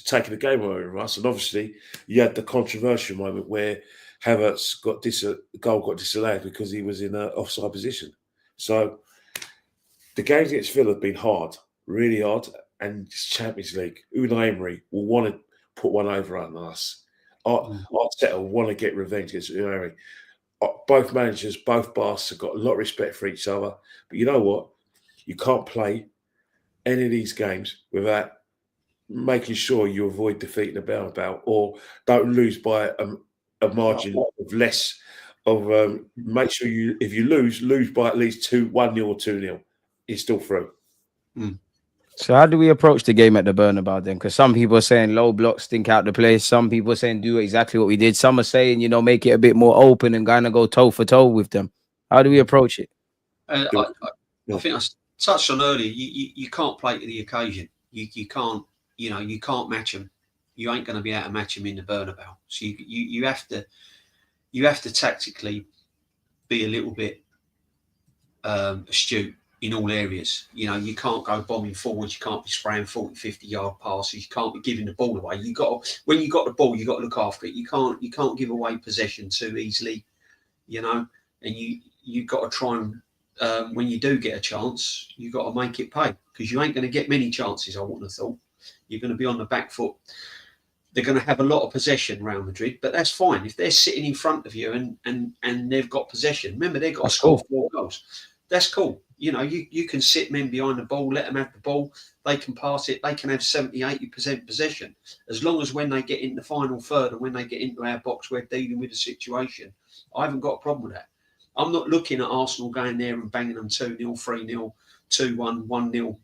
taken the game away from us. And obviously, you had the controversial moment where Havertz goal got disallowed because he was in an offside position. So the games against Villa have been hard, really hard, and it's Champions League. Unai Emery will want to put one over on us. Arteta will want to get revenge against Unai Emery. Both managers, both bosses have got a lot of respect for each other. But you know what? You can't play any of these games without making sure you avoid defeating the Bernabeu or don't lose by a margin of less. Make sure if you lose by at least 1-0 or 2-0. You're still through. So how do we approach the game at the Bernabeu then? Because some people are saying low blocks stink out the place. Some people are saying do exactly what we did. Some are saying, make it a bit more open and kind of go toe for toe with them. How do we approach it? I think I touched on earlier. You can't play to the occasion. You can't. You can't match them. You ain't going to be able to match them in the Bernabeu. So you have to tactically be a little bit astute in all areas. You can't go bombing forwards. You can't be spraying 40, 50-yard passes. You can't be giving the ball away. When you got the ball, you got to look after it. You can't give away possession too easily. And you got to try and when you do get a chance, you got to make it pay because you ain't going to get many chances. I wouldn't have thought. You're going to be on the back foot. they're going to have a lot of possession, Real Madrid, but that's fine. If they're sitting in front of you and they've got possession, remember, they've got to score 4 goals. That's cool. You know, you can sit men behind the ball, let them have the ball. They can pass it. They can have 70, 80% possession. As long as when they get in the final third and when they get into our box, we're dealing with a situation. I haven't got a problem with that. I'm not looking at Arsenal going there and banging them 2-0, 3-0, 2-1, 1-0.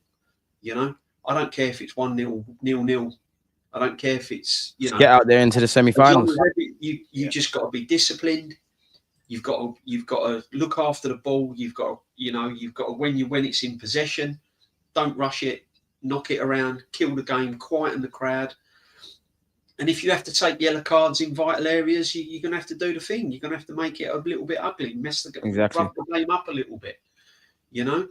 You know, I don't care if it's 1-0, 0-0. I don't care if it's, you know, get out there into the semi-finals. You just got to be disciplined. You've got to look after the ball. You've got to, when it's in possession, don't rush it, knock it around, kill the game, quieten the crowd. And if you have to take yellow cards in vital areas, you're going to have to do the thing. You're going to have to make it a little bit ugly, rough the game up a little bit, you know.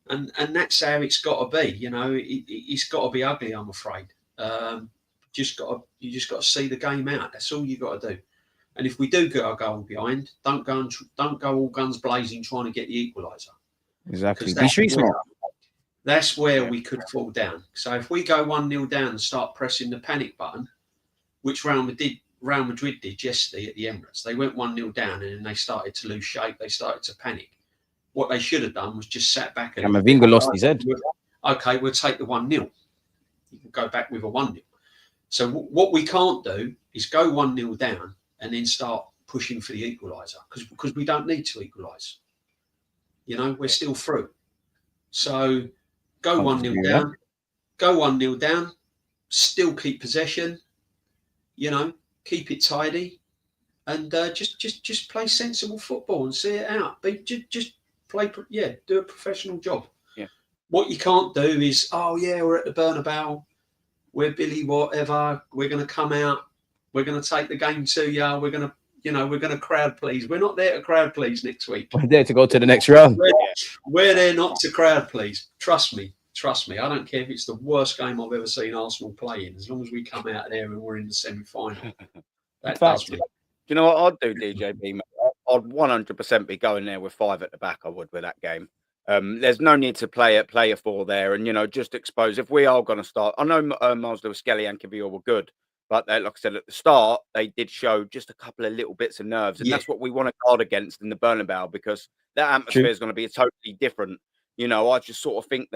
And that's how it's got to be, you know. It's got to be ugly, I'm afraid. You just got to see the game out. That's all you got to do. And if we do get our goal behind, don't go all guns blazing trying to get the equaliser. Exactly. That's where we could fall down. So if we go 1-0 down and start pressing the panic button, which Real Madrid did yesterday at the Emirates, they went 1-0 down and then they started to lose shape. They started to panic. What they should have done was just sat back and Camavinga lost his head. Okay, we'll take the 1-0. You can go back with a 1-0. So what we can't do is go 1-0 down and then start pushing for the equaliser because we don't need to equalise. You know, we're still through. So go 1-0 down, go 1-0 down, still keep possession, you know, keep it tidy, and just play sensible football and see it out. Just play, do a professional job. Yeah. What you can't do is, we're at the Bernabeu, we're Billy whatever, we're going to come out, we're going to take the game to you, we're going to crowd please. We're not there to crowd please next week. We're there to go to the next round. We're there not to crowd please. Trust me. I don't care if it's the worst game I've ever seen Arsenal play in, as long as we come out of there and we're in the semi-final. That does me. Do you know what I'd do, DJB? Mate? I'd 100% be going there with 5 at the back. I would with that game. There's no need to play a 4 there, and just expose. If we are going to start, I know Lewis-Skelly and Kiwior were good, but like I said at the start, they did show just a couple of little bits of nerves, and that's what we want to guard against in the Bernabeu, because that atmosphere is going to be totally different. I just sort of think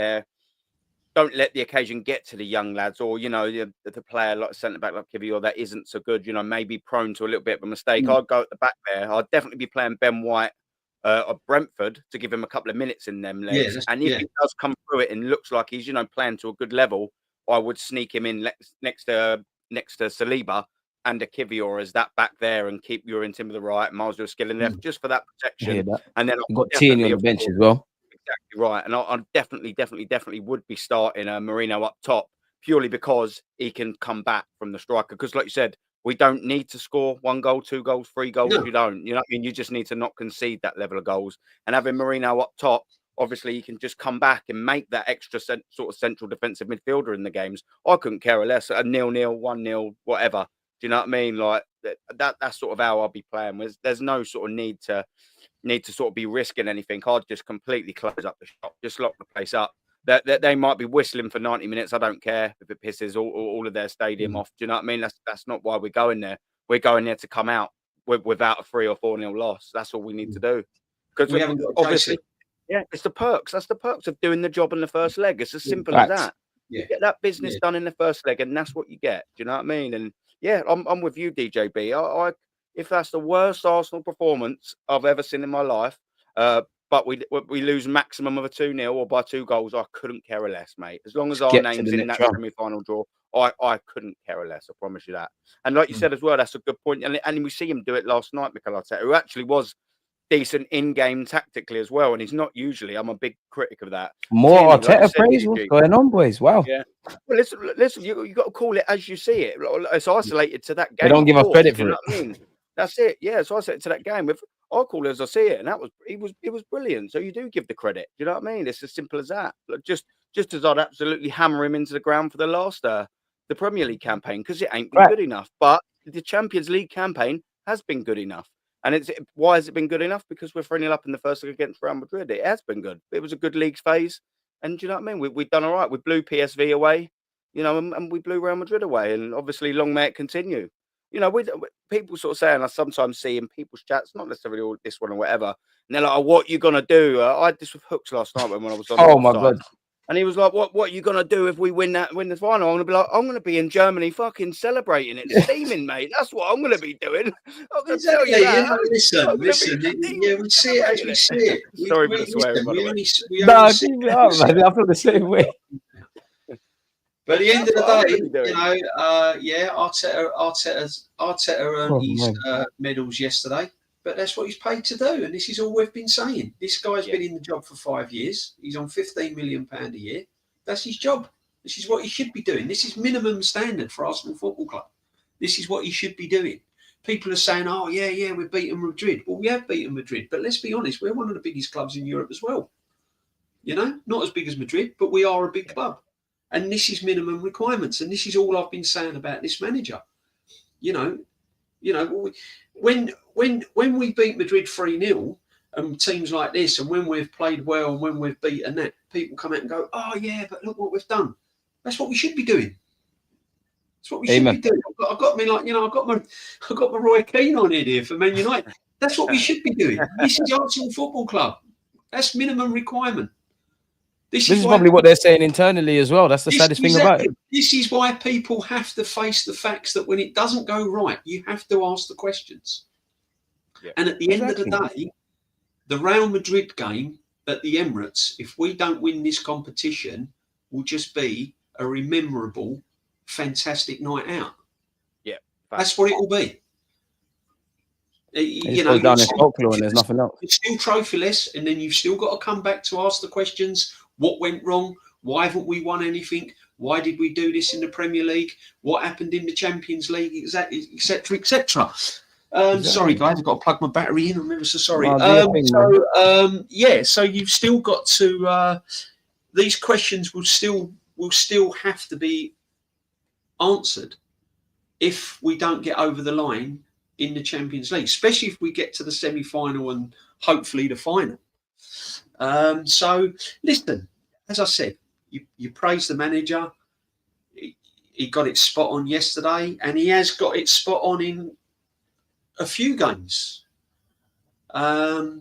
don't let the occasion get to the young lads, or the player like centre back like Kiwior that isn't so good. Maybe prone to a little bit of a mistake. I'd go at the back there. I'd definitely be playing Ben White of Brentford to give him a couple of minutes in them legs. And if he does come through it and looks like he's playing to a good level, I would sneak him in next to Saliba and a Kiwior as that back there, and keep your in to the right, Miles Lewis-Skelly left, just for that protection. And then I've got Tierney on the bench as well. Exactly right. And I definitely would be starting Merino up top, purely because he can come back from the striker. Because like you said, we don't need to score 1 goal, 2 goals, 3 goals. No. You don't. You know what I mean? You just need to not concede that level of goals. And having Merino up top, obviously, he can just come back and make that extra sort of central defensive midfielder in the games. I couldn't care less. A 0-0, 1-0, whatever. Do you know what I mean? Like that's sort of how I'll be playing. There's no sort of need to sort of be risking anything. I'd just completely close up the shop, just lock the place up. They might be whistling for 90 minutes. I don't care if it pisses all of their stadium off. Do you know what I mean? That's not why we're going there. We're going there to come out without a 3 or 4-0 loss. That's all we need to do. Because we haven't got obviously, it's the perks. That's the perks of doing the job in the first leg. It's as simple as that. You get that business done in the first leg, and that's what you get. Do you know what I mean? And I'm with you, DJB. If that's the worst Arsenal performance I've ever seen in my life, but we lose maximum of a 2-0 or by 2 goals, I couldn't care less, mate. As long as our name's in that semi-final draw, I couldn't care less. I promise you that. And like you said as well, that's a good point. And we see him do it last night, Mikel Arteta, who actually was decent in-game tactically as well. And he's not usually. I'm a big critic of that. More Arteta praise. What's going on, boys? Wow. Yeah. Well, listen. You got to call it as you see it. It's isolated to that game. They don't give us credit for it. I mean? That's it. Yeah. So I said to that game, I'll call it as I see it, and it was brilliant. So you do give the credit. Do you know what I mean? It's as simple as that. Like just as I'd absolutely hammer him into the ground for the last the Premier League campaign, because it ain't been good enough. But the Champions League campaign has been good enough. And why has it been good enough? Because we're 3-0 up in the first leg against Real Madrid. It has been good. It was a good leagues phase, and do you know what I mean? We've done all right. We blew PSV away. you know, and we blew Real Madrid away. And obviously, long may it continue. You know, people sort of saying, I sometimes see in people's chats, not necessarily all this one or whatever, and they're like, oh, what are you going to do? I had this with Hooks last night when I was on Oh my Offside. God. And he was like, what are you going to do if we win the final? I'm going to be like, I'm going to be in Germany fucking celebrating it, steaming, mate. That's what I'm going to be doing. I can tell you that. Listen, yeah, we see it as we see it. Sorry for the swearing, by the way. No, keep it up, man. I feel the same way. But at the end of the day, Arteta earned his medals yesterday. But that's what he's paid to do, and this is all we've been saying. This guy's been in the job for 5 years. He's on £15 million a year. That's his job. This is what he should be doing. This is minimum standard for Arsenal Football Club. This is what he should be doing. People are saying, oh, yeah, we've beaten Madrid. Well, we have beaten Madrid, but let's be honest, we're one of the biggest clubs in Europe as well. You know, not as big as Madrid, but we are a big club. And this is minimum requirements, and this is all I've been saying about this manager. You know, when we beat Madrid 3-0 and teams like this, and when we've played well and when we've beaten that, people come out and go, oh yeah, but look what we've done. That's what we should be doing. That's what we should be doing. I've got my Roy Keane on here for Man United. That's what we should be doing. This is Arsenal Football Club. That's minimum requirement. This is probably what they're saying internally as well. That's the saddest thing about it. This is why people have to face the facts that when it doesn't go right, you have to ask the questions. Yeah. And at the end of the day, the Real Madrid game at the Emirates, if we don't win this competition, will just be a rememberable, fantastic night out. Yeah, that's what it will be. You know, down in folklore, and there's nothing else. It's still trophyless, and then you've still got to come back to ask the questions. What went wrong? Why haven't we won anything? Why did we do this in the Premier League? What happened in the Champions League? Etc. etc. Sorry, guys, I've got to plug my battery in. I'm ever so sorry. So you've still got to. These questions will still have to be answered if we don't get over the line in the Champions League, especially if we get to the semi-final and hopefully the final. So listen, as I said, you praise the manager. He got it spot on yesterday, and he has got it spot on in a few games. But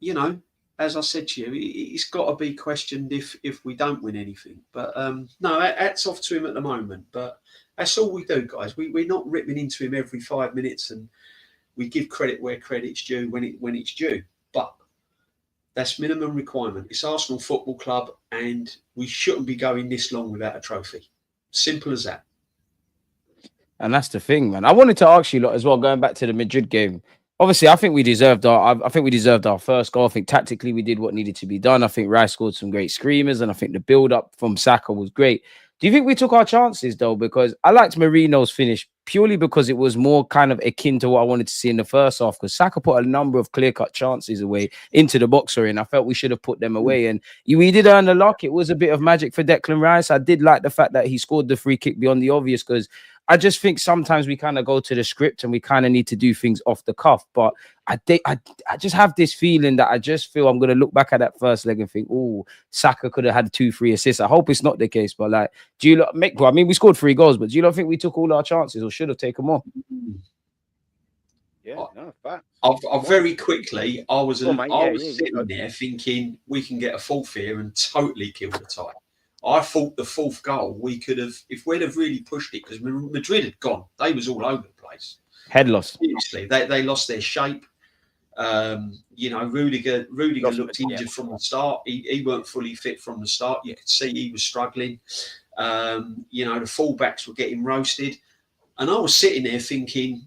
you know, as I said to you, it's got to be questioned if we don't win anything. But no, hats off to him at the moment. But that's all we do, guys. We're not ripping into him every 5 minutes, and we give credit where credit's due when it's due. But that's minimum requirement. It's Arsenal Football Club, and we shouldn't be going this long without a trophy. Simple as that. And that's the thing, man. I wanted to ask you lot as well, going back to the Madrid game. Obviously, I think we deserved our first goal. I think tactically we did what needed to be done. I think Rice scored some great screamers, and I think the build-up from Saka was great. Do you think we took our chances, though? Because I liked Merino's finish purely because it was more kind of akin to what I wanted to see in the first half, because Saka put a number of clear-cut chances away into the box, and I felt we should have put them away. And we did earn the luck. It was a bit of magic for Declan Rice. I did like the fact that he scored the free kick beyond the obvious, because I just think sometimes we kind of go to the script and we kind of need to do things off the cuff. But I just have this feeling that I just feel I'm going to look back at that first leg and think, oh, Saka could have had 2-3 assists. I hope it's not the case. But like, do you make? Well, I mean, we scored 3 goals, but do you not think we took all our chances or should have taken more? Yeah, no, fact. I'll very quickly. I was sitting there thinking we can get a fourth here and totally kill the tie. I thought the fourth goal we could have, if we'd have really pushed it, because Madrid had gone. They was all over the place. Head loss. Seriously, they lost their shape. You know, Rudiger looked injured from the start. He weren't fully fit from the start. You could see he was struggling. You know, the fullbacks were getting roasted. And I was sitting there thinking,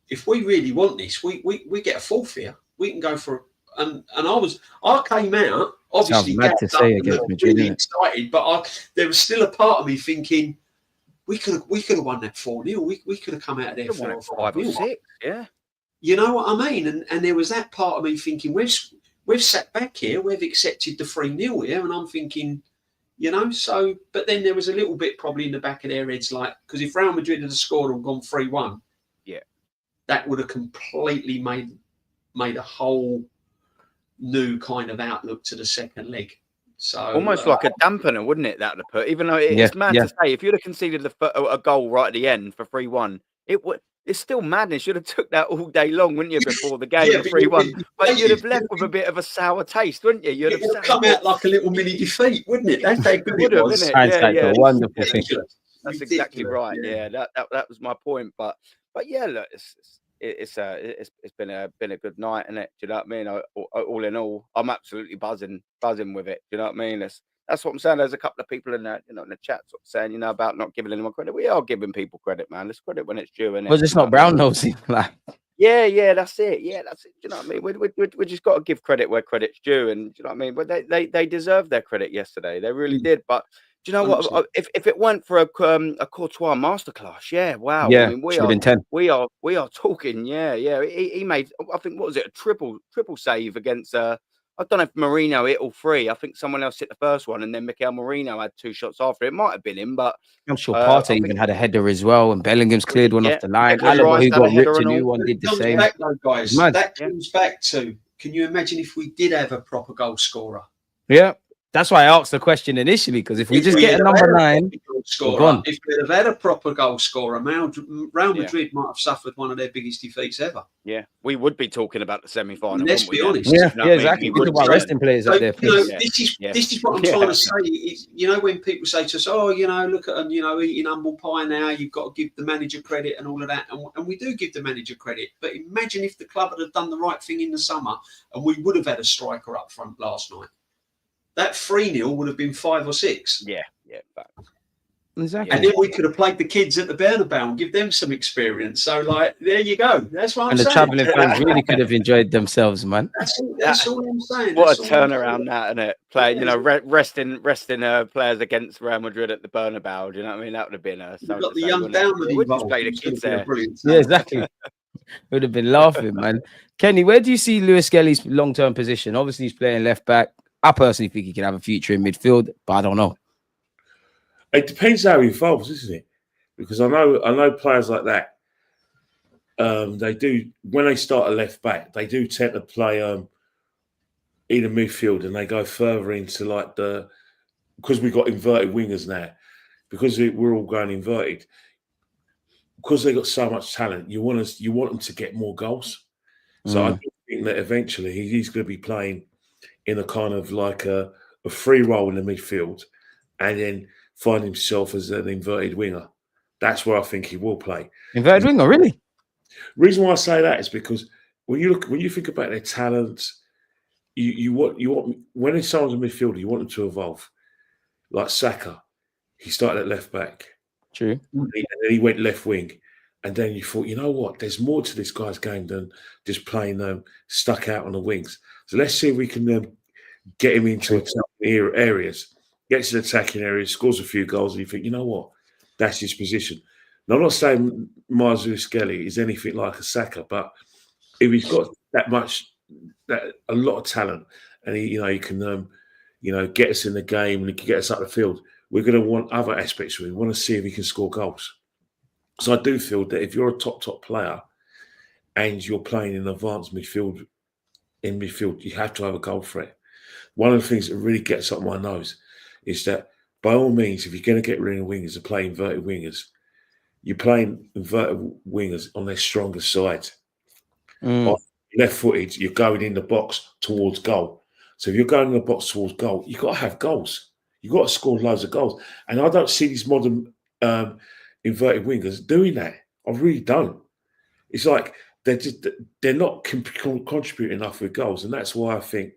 if we really want this, we get a fourth here. We can go for and I came out obviously mad to say against Madrid, really excited, but there was still a part of me thinking we could have won that 4-0. We could have come out of there 4 or 5-6. Yeah, you know what I mean. And there was that part of me thinking we've sat back here, we've accepted the 3-0 here, and I'm thinking, you know. So, but then there was a little bit probably in the back of their heads, like, because if Real Madrid had scored and gone 3-1, that would have completely made a whole new kind of outlook to the second leg. So almost like a dampener, wouldn't it? That to put, even though it's mad to say, if you'd have conceded a goal right at the end for 3-1, it would. It's still madness. You'd have took that all day long, wouldn't you, before the game at 3-1? But you'd have left with a bit of a sour taste, wouldn't you? You'd have come out like a little mini defeat, wouldn't it? That's how good it was. A wonderful thing. That's exactly right. Yeah, that was my point. But yeah, look, it's been a good night, isn't it? Do you know what I mean? All in all, I'm absolutely buzzing with it. Do you know what I mean? That's what I'm saying. There's a couple of people in the in the chat sort of saying, about not giving anyone credit. We are giving people credit, man. Let's credit when it's due. Well, it's not brown nosing, like. Yeah, that's it. Yeah, that's it. Do you know what I mean? We just got to give credit where credit's due, and do you know what I mean? But they deserved their credit yesterday. They really did. But do you know what? If it weren't for a Courtois masterclass, yeah, wow. Yeah, I mean, we are talking. Yeah. He made, I think, what was it? A triple save against. I don't know if Merino hit all three. I think someone else hit the first one, and then Mikel Merino had 2 shots after. It might have been him, but I'm sure Partey even had a header as well, and Bellingham's cleared one off the line. Alaba, who got ripped a new one, did the same. Guys, that comes back to, can you imagine if we did have a proper goal scorer? Yeah. That's why I asked the question initially, because if we just get a number 9, we're gone. If we'd have had a proper goal scorer, Real Madrid might have suffered one of their biggest defeats ever. Yeah, we would be talking about the semi-final. Let's be honest. Yeah, exactly. Think about resting players up there. This is what I'm trying to say. Is, when people say to us, look at them, eating humble pie now, you've got to give the manager credit and all of that. And we do give the manager credit. But imagine if the club had done the right thing in the summer and we would have had a striker up front last night. That 3-0 would have been 5 or 6. Yeah. Exactly. And then we could have played the kids at the Bernabeu and give them some experience. So, there you go. That's what I'm saying. And the travelling fans really could have enjoyed themselves, man. That's all I'm saying. What a turnaround that, isn't it? Playing, resting players against Real Madrid at the Bernabeu. Do you know what I mean? That would have been You've got the young Downman involved. We'd just play the kids there. Yeah, exactly. Would have been laughing, man. Kenny, where do you see Lewis-Skelly's long-term position? Obviously, he's playing left back. I personally think he can have a future in midfield, but I don't know. It depends how he evolves, isn't it? Because I know players like that. They do, when they start a left back, they do tend to play in a midfield, and they go further into because we've got inverted wingers now, because we're all going inverted. Because they've got so much talent, you want them to get more goals. So I think that eventually he's going to be playing in a kind of like a free role in the midfield, and then find himself as an inverted winger. That's where I think he will play. Inverted winger, really? Reason why I say that is because when you think about their talents, you want when someone's a midfielder, you want them to evolve. Like Saka, he started at left back. True. And then he went left wing. And then you thought, you know what? There's more to this guy's game than just playing stuck out on the wings. So let's see if we can get him into attacking areas, gets to the attacking areas, scores a few goals, and you think, you know what? That's his position. Now, I'm not saying Lewis-Skelly is anything like a Saka, but if he's got a lot of talent, and he can, get us in the game and he can get us up the field, we're going to want other aspects of him. We want to see if he can score goals. So I do feel that if you're a top player and you're playing in advanced midfield, you have to have a goal threat. One of the things that really gets up my nose is that, by all means, if you're going to get rid of wingers and play inverted wingers, you're playing inverted wingers on their stronger side. Left-footed, you're going in the box towards goal. So if you're going in the box towards goal, you've got to have goals. You've got to score loads of goals. And I don't see these modern inverted wingers doing that. I really don't. It's like they're not contributing enough with goals, and that's why I think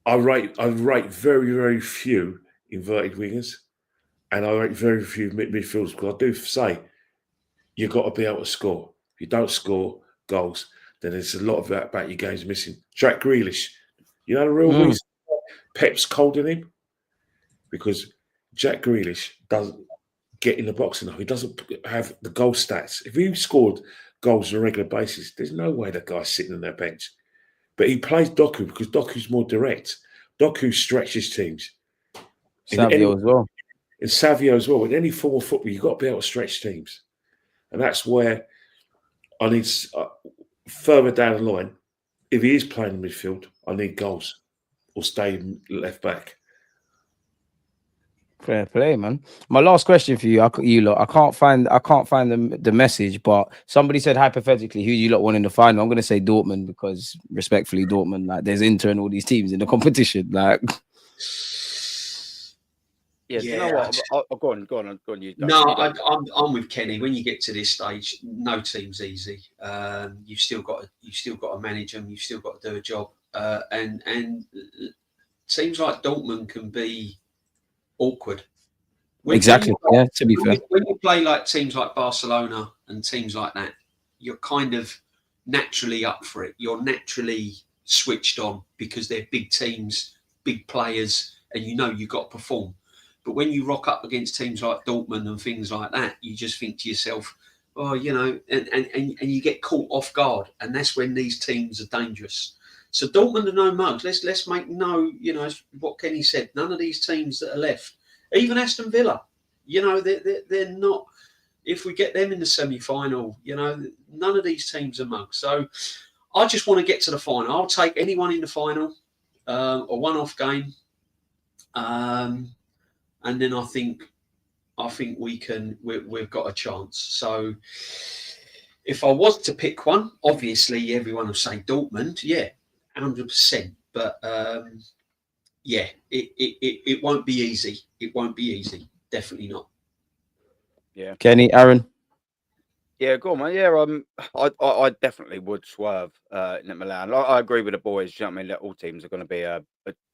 I rate very, very few inverted wingers, and I rate very few midfielders, because I do say you've got to be able to score. If you don't score goals, then there's a lot of that about your game's missing. Jack Grealish, the real reason Pep's cold in him, because Jack Grealish doesn't get in the box enough. He doesn't have the goal stats. If he scored goals on a regular basis, there's no way that guy's sitting on that bench. But he plays Doku because Doku's more direct. Doku stretches teams. Savio as well. And Savio as well. In any form of football, you've got to be able to stretch teams. And that's where I need, further down the line, if he is playing in midfield, I need goals. or stay left back. Fair play, man. My last question for you, I can't find the message, but somebody said hypothetically, who do you lot want in the final? I'm going to say Dortmund because, respectfully, Dortmund, like there's Inter and all these teams in the competition, like. Yeah, do you know what? Go on. You I'm with Kenny. When you get to this stage, no team's easy. You've still got to manage them. You've still got to do a job. And teams like Dortmund can be awkward. Exactly. To be fair, when you play like teams like Barcelona and teams like that, you're kind of naturally up for it. You're naturally switched on because they're big teams, big players, and you've got to perform. But when you rock up against teams like Dortmund and things like that, you just think to yourself, oh, and you get caught off guard, and that's when these teams are dangerous. So Dortmund are no mugs. Let's make what Kenny said. None of these teams that are left, even Aston Villa, they're not. If we get them in the semi-final, none of these teams are mugs. So I just want to get to the final. I'll take anyone in the final, a one-off game, and then I think we've got a chance. So if I was to pick one, obviously everyone will say Dortmund, 100%. But it won't be easy. It won't be easy. Definitely not. Yeah. Kenny, Aaron. Yeah, go on, man. Yeah, I definitely would swerve in Milan. I agree with the boys. You know what I mean? That all teams are going to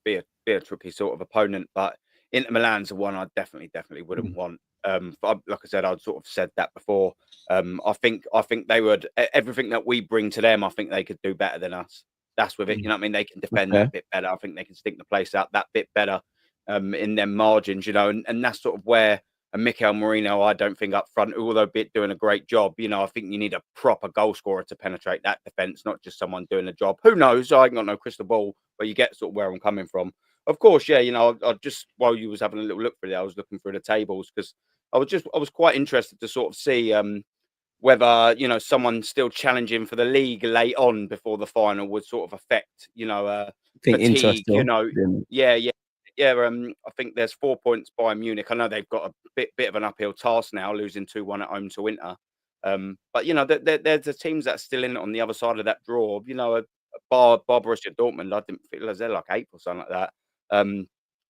be a tricky sort of opponent, but Inter Milan's the one I definitely wouldn't want. Like I said, I'd sort of said that before. I think they would, everything that we bring to them, I think they could do better than us. That's with it. You know what I mean? They can defend that bit better. I think they can stick the place out that bit better in their margins, and that's sort of where Mikel Merino, I don't think up front, although doing a great job, I think you need a proper goal scorer to penetrate that defence, not just someone doing a job. Who knows? I ain't got no crystal ball, but you get sort of where I'm coming from. Of course, I just, while you was having a little look through there, I was looking through the tables because I was quite interested to sort of see whether, someone still challenging for the league late on before the final would sort of affect, fatigue, I think there's 4 points by Munich. I know they've got a bit of an uphill task now, losing 2-1 at home to Inter. But, there's the teams that are still in it on the other side of that draw. Bar Borussia Dortmund, I didn't feel as they're like 8th or something like that.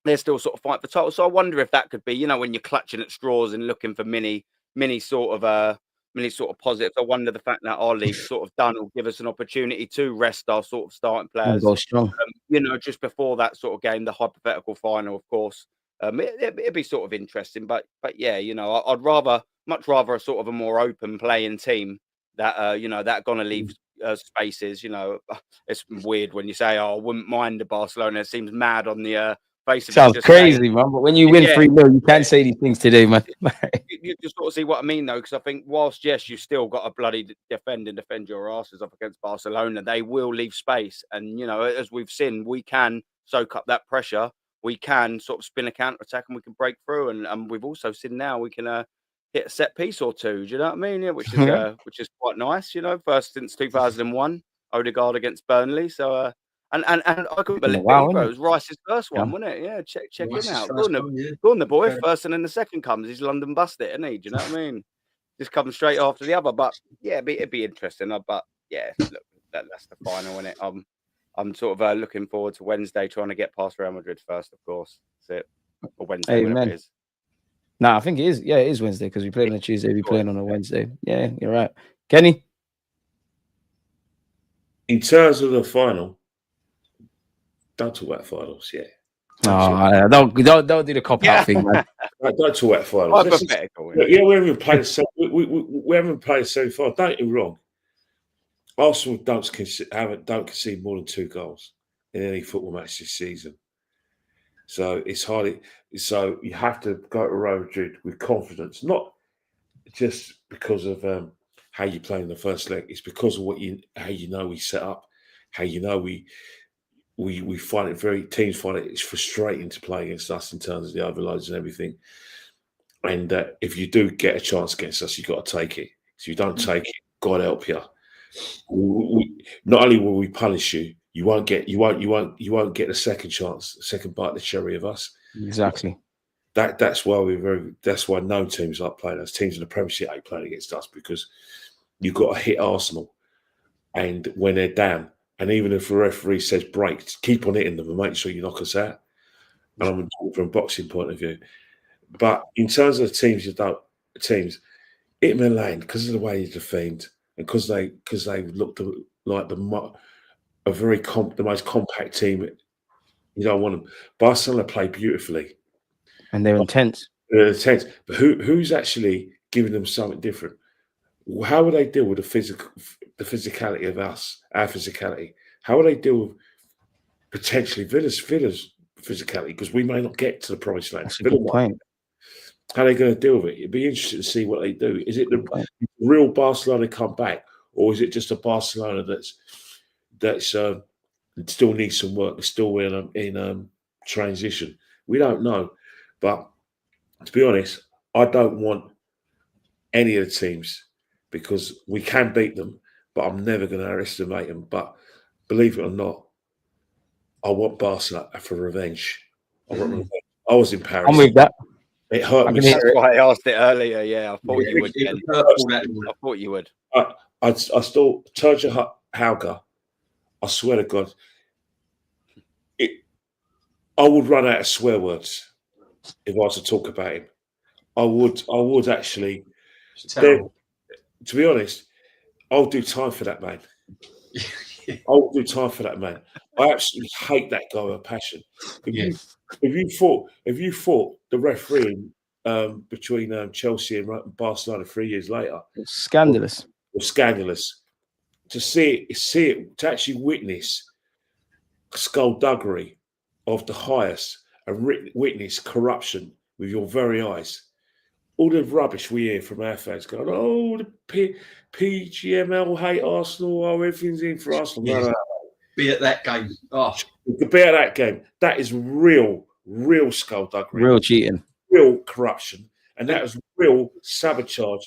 They're still sort of fighting for title. So I wonder if that could be, when you're clutching at straws and looking for many sort of positives. I wonder the fact that our league sort of done will give us an opportunity to rest our sort of starting players. Go strong. Just before that sort of game, the hypothetical final, of course. It'd be sort of interesting, but yeah, I'd much rather a sort of a more open playing team that that gonna leave spaces. It's weird when you say, "Oh, I wouldn't mind the Barcelona." It seems mad on the face of it. Sounds crazy, man. But when you win 3-0, you can't say these things today, man. You just sort of see what I mean, though, because I think whilst yes, you still got to bloody defend your asses up against Barcelona, they will leave space, and as we've seen, we can soak up that pressure. We can sort of spin a counter attack, and we can break through, and we've also seen now we can hit a set piece or two. Do you know what I mean? Yeah, which is quite nice. First since 2001, Odegaard against Burnley. So and I couldn't believe it. It was Rice's first one, wasn't it? Yeah, check him out. Go on the boy. First and then the second comes. He's London busted, isn't he? Do you know what I mean? Just comes straight after the other. But yeah, it'd be interesting. But yeah, look, that's the final, isn't it? I'm sort of looking forward to Wednesday, trying to get past Real Madrid first, of course. That's it. Or Wednesday, whatever it is. No, I think it is. Yeah, it is Wednesday because we played on a Tuesday. We playing on a Wednesday. Yeah, you're right. Kenny? In terms of the final, don't talk about finals, Don't do the cop-out thing, man. Don't talk about finals. We haven't played a semi-final. Don't get me wrong. Arsenal don't concede more than 2 goals in any football match this season. So it's hard. So you have to go to Real Madrid with confidence, not just because of how you play in the first leg. It's because of how we set up, how we find it teams find it's frustrating to play against us in terms of the overloads and everything. And if you do get a chance against us, you've got to take it. So if you don't take it, God help you. Not only will we punish you, you won't get the second chance, the second bite of the cherry of us. Exactly. That's why no teams like playing us. Teams in the Premiership ain't playing against us, because you've got to hit Arsenal, and when they're down, and even if the referee says break, keep on hitting them and make sure you knock us out. And I'm talking from a boxing point of view. But in terms of the teams, Inter Milan, because of the way you defend, and because they looked like the most compact team, you don't want them. Barcelona play beautifully. And they're intense. They're intense. But who's actually giving them something different? How would they deal with the physicality of us, our physicality? How would they deal with potentially Villa's physicality? Because we may not get to the promised land. That's a good point. How are they going to deal with it? It'd be interesting to see what they do. Is it the real Barcelona come back, or is it just a Barcelona that's still needs some work? It's still in transition. We don't know. But to be honest, I don't want any of the teams, because we can beat them, but I'm never going to underestimate them. But believe it or not, I want Barcelona for revenge. I want revenge. I was in Paris. I'm with that. It hurt me. That's why I asked it earlier. Yeah, I thought you would. I thought you would. I still Terja Hauger. I swear to God, I would run out of swear words if I was to talk about him. I would actually. To be honest, I'll do time for that man. I'll do time for that man. I absolutely hate that guy with a passion. If you fought the referee between Chelsea and Barcelona 3 years later, it's scandalous. It was scandalous. To see it, to actually witness skullduggery of the highest and witness corruption with your very eyes. All the rubbish we hear from our fans going, oh, the PGML hate Arsenal, oh, everything's in for Arsenal. Yeah. No. Be at that game. Oh. Be at that game. That is real skullduggery. Real cheating. Real corruption. And that is real sabotage.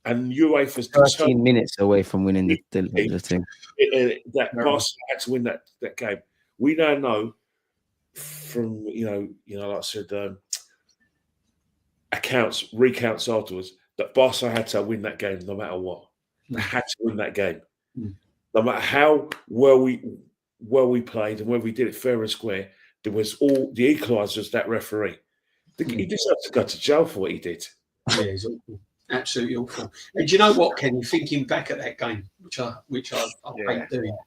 And UEFA's 13 minutes away from winning the thing. That Barcelona had to win that game. We now know from, like I said, recounts afterwards, that Barcelona had to win that game no matter what. They had to win that game. No matter how well we played and whether we did it fair and square, there was all the equalisers, that referee. He deserves to go to jail for what he did. Yeah, he's awful. Absolutely awful. And do you know what, Kenny? Thinking back at that game, which I hate doing,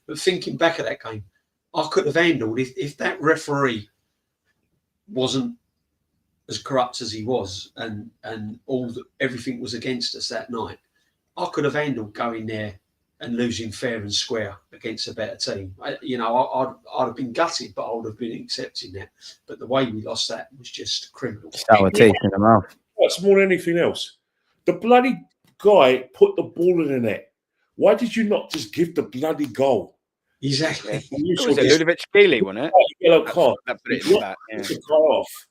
but thinking back at that game, I could have handled if that referee wasn't as corrupt as he was, and everything was against us that night. I could have handled going there and losing fair and square against a better team. I'd have been gutted, but I would have been accepting that. But the way we lost that was just criminal. Sour taste in the mouth. That's more than anything else. The bloody guy put the ball in the net. Why did you not just give the bloody goal? Exactly. It was Lewis-Skelly, wasn't it? Yellow card. That put it in the back. The guy off.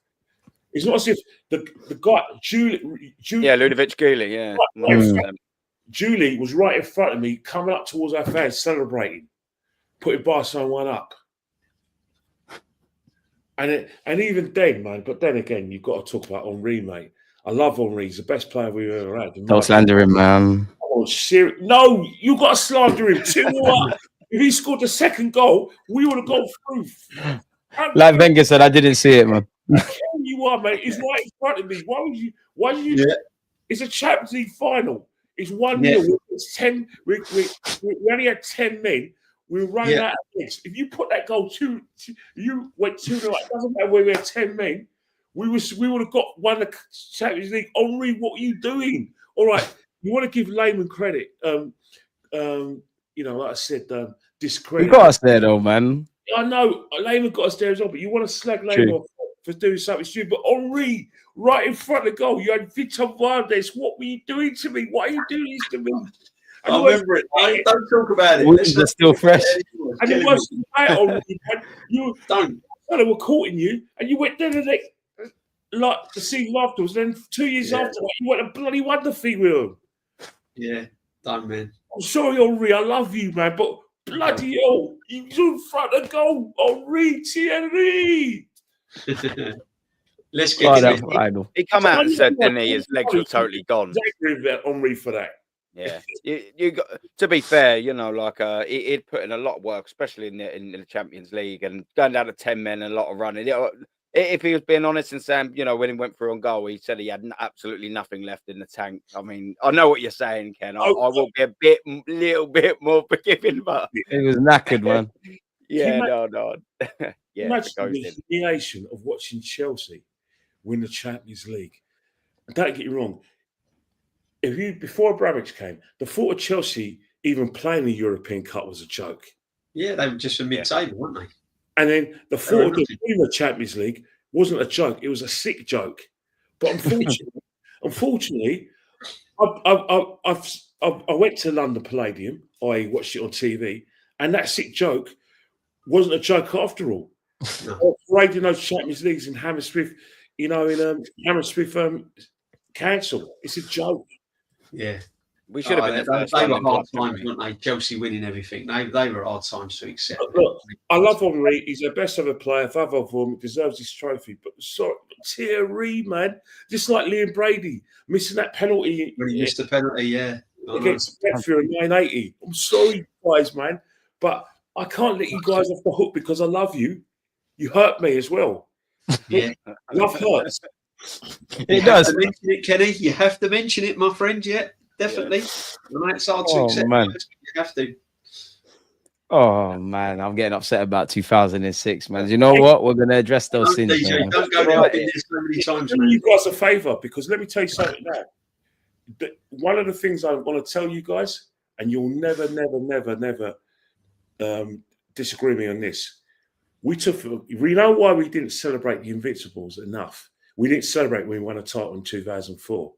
It's not as if the guy, Julie. Yeah, Lewis-Skelly, yeah. Julie was right in front of me, coming up towards our fans, celebrating, putting Barcelona 1 up. And even then, man, but then again, you've got to talk about Henry, mate. I love Henry. He's the best player we've ever had. Don't slander him, man. Oh, no, you got to slander him. 2-1. If he scored the second goal, we would have gone through. Like Wenger said, I didn't see it, man. You are, mate. It's right in front of me. Why would you? Yeah. It's a Champions League final. It's 1-0. Yeah. It's 10. We only had 10 men. We were running out of legs. If you put that goal you went 2-0. It doesn't matter where we had 10 men. We would have won the Champions League. Henry, what are you doing? All right, you want to give Lehman credit. Like I said, discredit. We got us there, though, man. I know Lehman got us there as well, but you want to slag Lehman off for doing something stupid. But Henry, right in front of the goal, you had Victor Valdes. What were you doing to me? Why are you doing this to me? I remember it. Don't talk about it. Wounds are still fresh. And it was they were courting you, and you went there the next, like the season afterwards. Then 2 years after that, you went and bloody won the thing with them. Yeah, done, man. I'm sorry, Henry. I love you, man, but Bloody hell! He's in front of goal. Henri Thierry. Let's get that to it. final. He come out and said, didn't he? His legs were totally gone. Henri for that. Yeah, you got to be fair. You know, like he'd put in a lot of work, especially in the Champions League, and going down to 10 men and a lot of running. You know, if he was being honest and saying, you know, when he went through on goal, he said he had absolutely nothing left in the tank. I mean, I know what you're saying, Ken. I will be a little bit more forgiving, but He was knackered, man. yeah, no. Yeah, imagine the humiliation of watching Chelsea win the Champions League. And don't get me wrong. Before Abramovich came, the thought of Chelsea even playing the European Cup was a joke. Yeah, they were just a mid-table, weren't they? And then the thought of winning the Champions League wasn't a joke; it was a sick joke. But unfortunately, I went to London Palladium. I watched it on TV, and that sick joke wasn't a joke after all. No. Raiding those Champions Leagues in Hammersmith, in Hammersmith Council, it's a joke. Yeah, we should have been. They were hard times, weren't they? Chelsea winning everything. They were hard times to accept. Look, I love Henri. He's the best ever player. Favour for him, deserves his trophy. But sorry, Thierry, man, just like Liam Brady missing that penalty. When he missed the penalty, yeah, against Brentford in 980. I'm sorry, guys, man, but I can't let you guys off the hook because I love you. You hurt me as well. Yeah, love hurts. It does. Mention it, Kenny. You have to mention it, my friend. Yeah, definitely. And that's hard to accept. Man. You have to. Oh man, I'm getting upset about 2006, man. You know what? We're gonna address those sins. DJ, don't go down in this so many times. I'm doing you guys a favour because let me tell you something now. One of the things I want to tell you guys, and you'll never disagree with me on this. We know why we didn't celebrate the Invincibles enough. We didn't celebrate when we won a title in 2004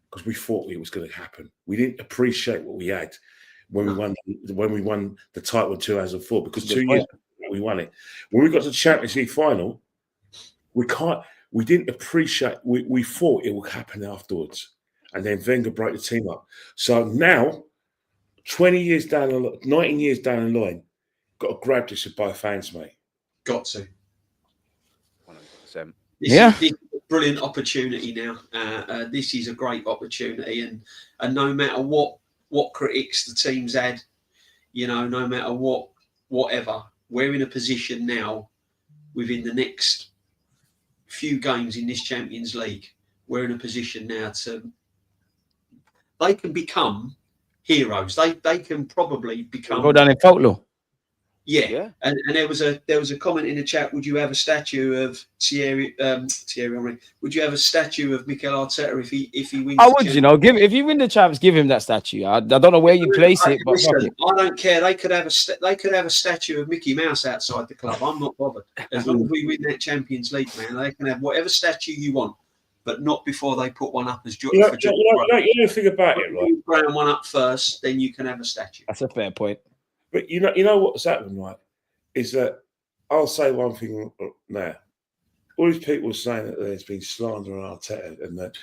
because we thought it was going to happen. We didn't appreciate what we had when we won the title in 2004 because 2 years ago we won it. When we got to the Champions League final, we didn't appreciate. We thought it would happen afterwards, and then Wenger broke the team up. So now, 19 years down the line, got to grab this with both hands, mate. Got to. 100%. This is a brilliant opportunity now. This is a great opportunity, and no matter what critics the team's had, you know, no matter whatever, we're in a position now within the next few games in this Champions League. We're in a position now they can become heroes. They can probably become go down in folklore. Yeah. And there was a comment in the chat. Would you have a statue of Thierry Henry? Would you have a statue of Mikel Arteta if he wins? I would, you know, if you win the champs, give him that statue. I don't know where you place it, but listen, I don't care. They could have a statue of Mickey Mouse outside the club. I'm not bothered as long as we win that Champions League, man. They can have whatever statue you want, but not before they put one up as you know the thing about it, right? You ground one up first, then you can have a statue. That's a fair point. But you know what's happened, right? Is that I'll say one thing now. All these people saying that there's been slander on Arteta and that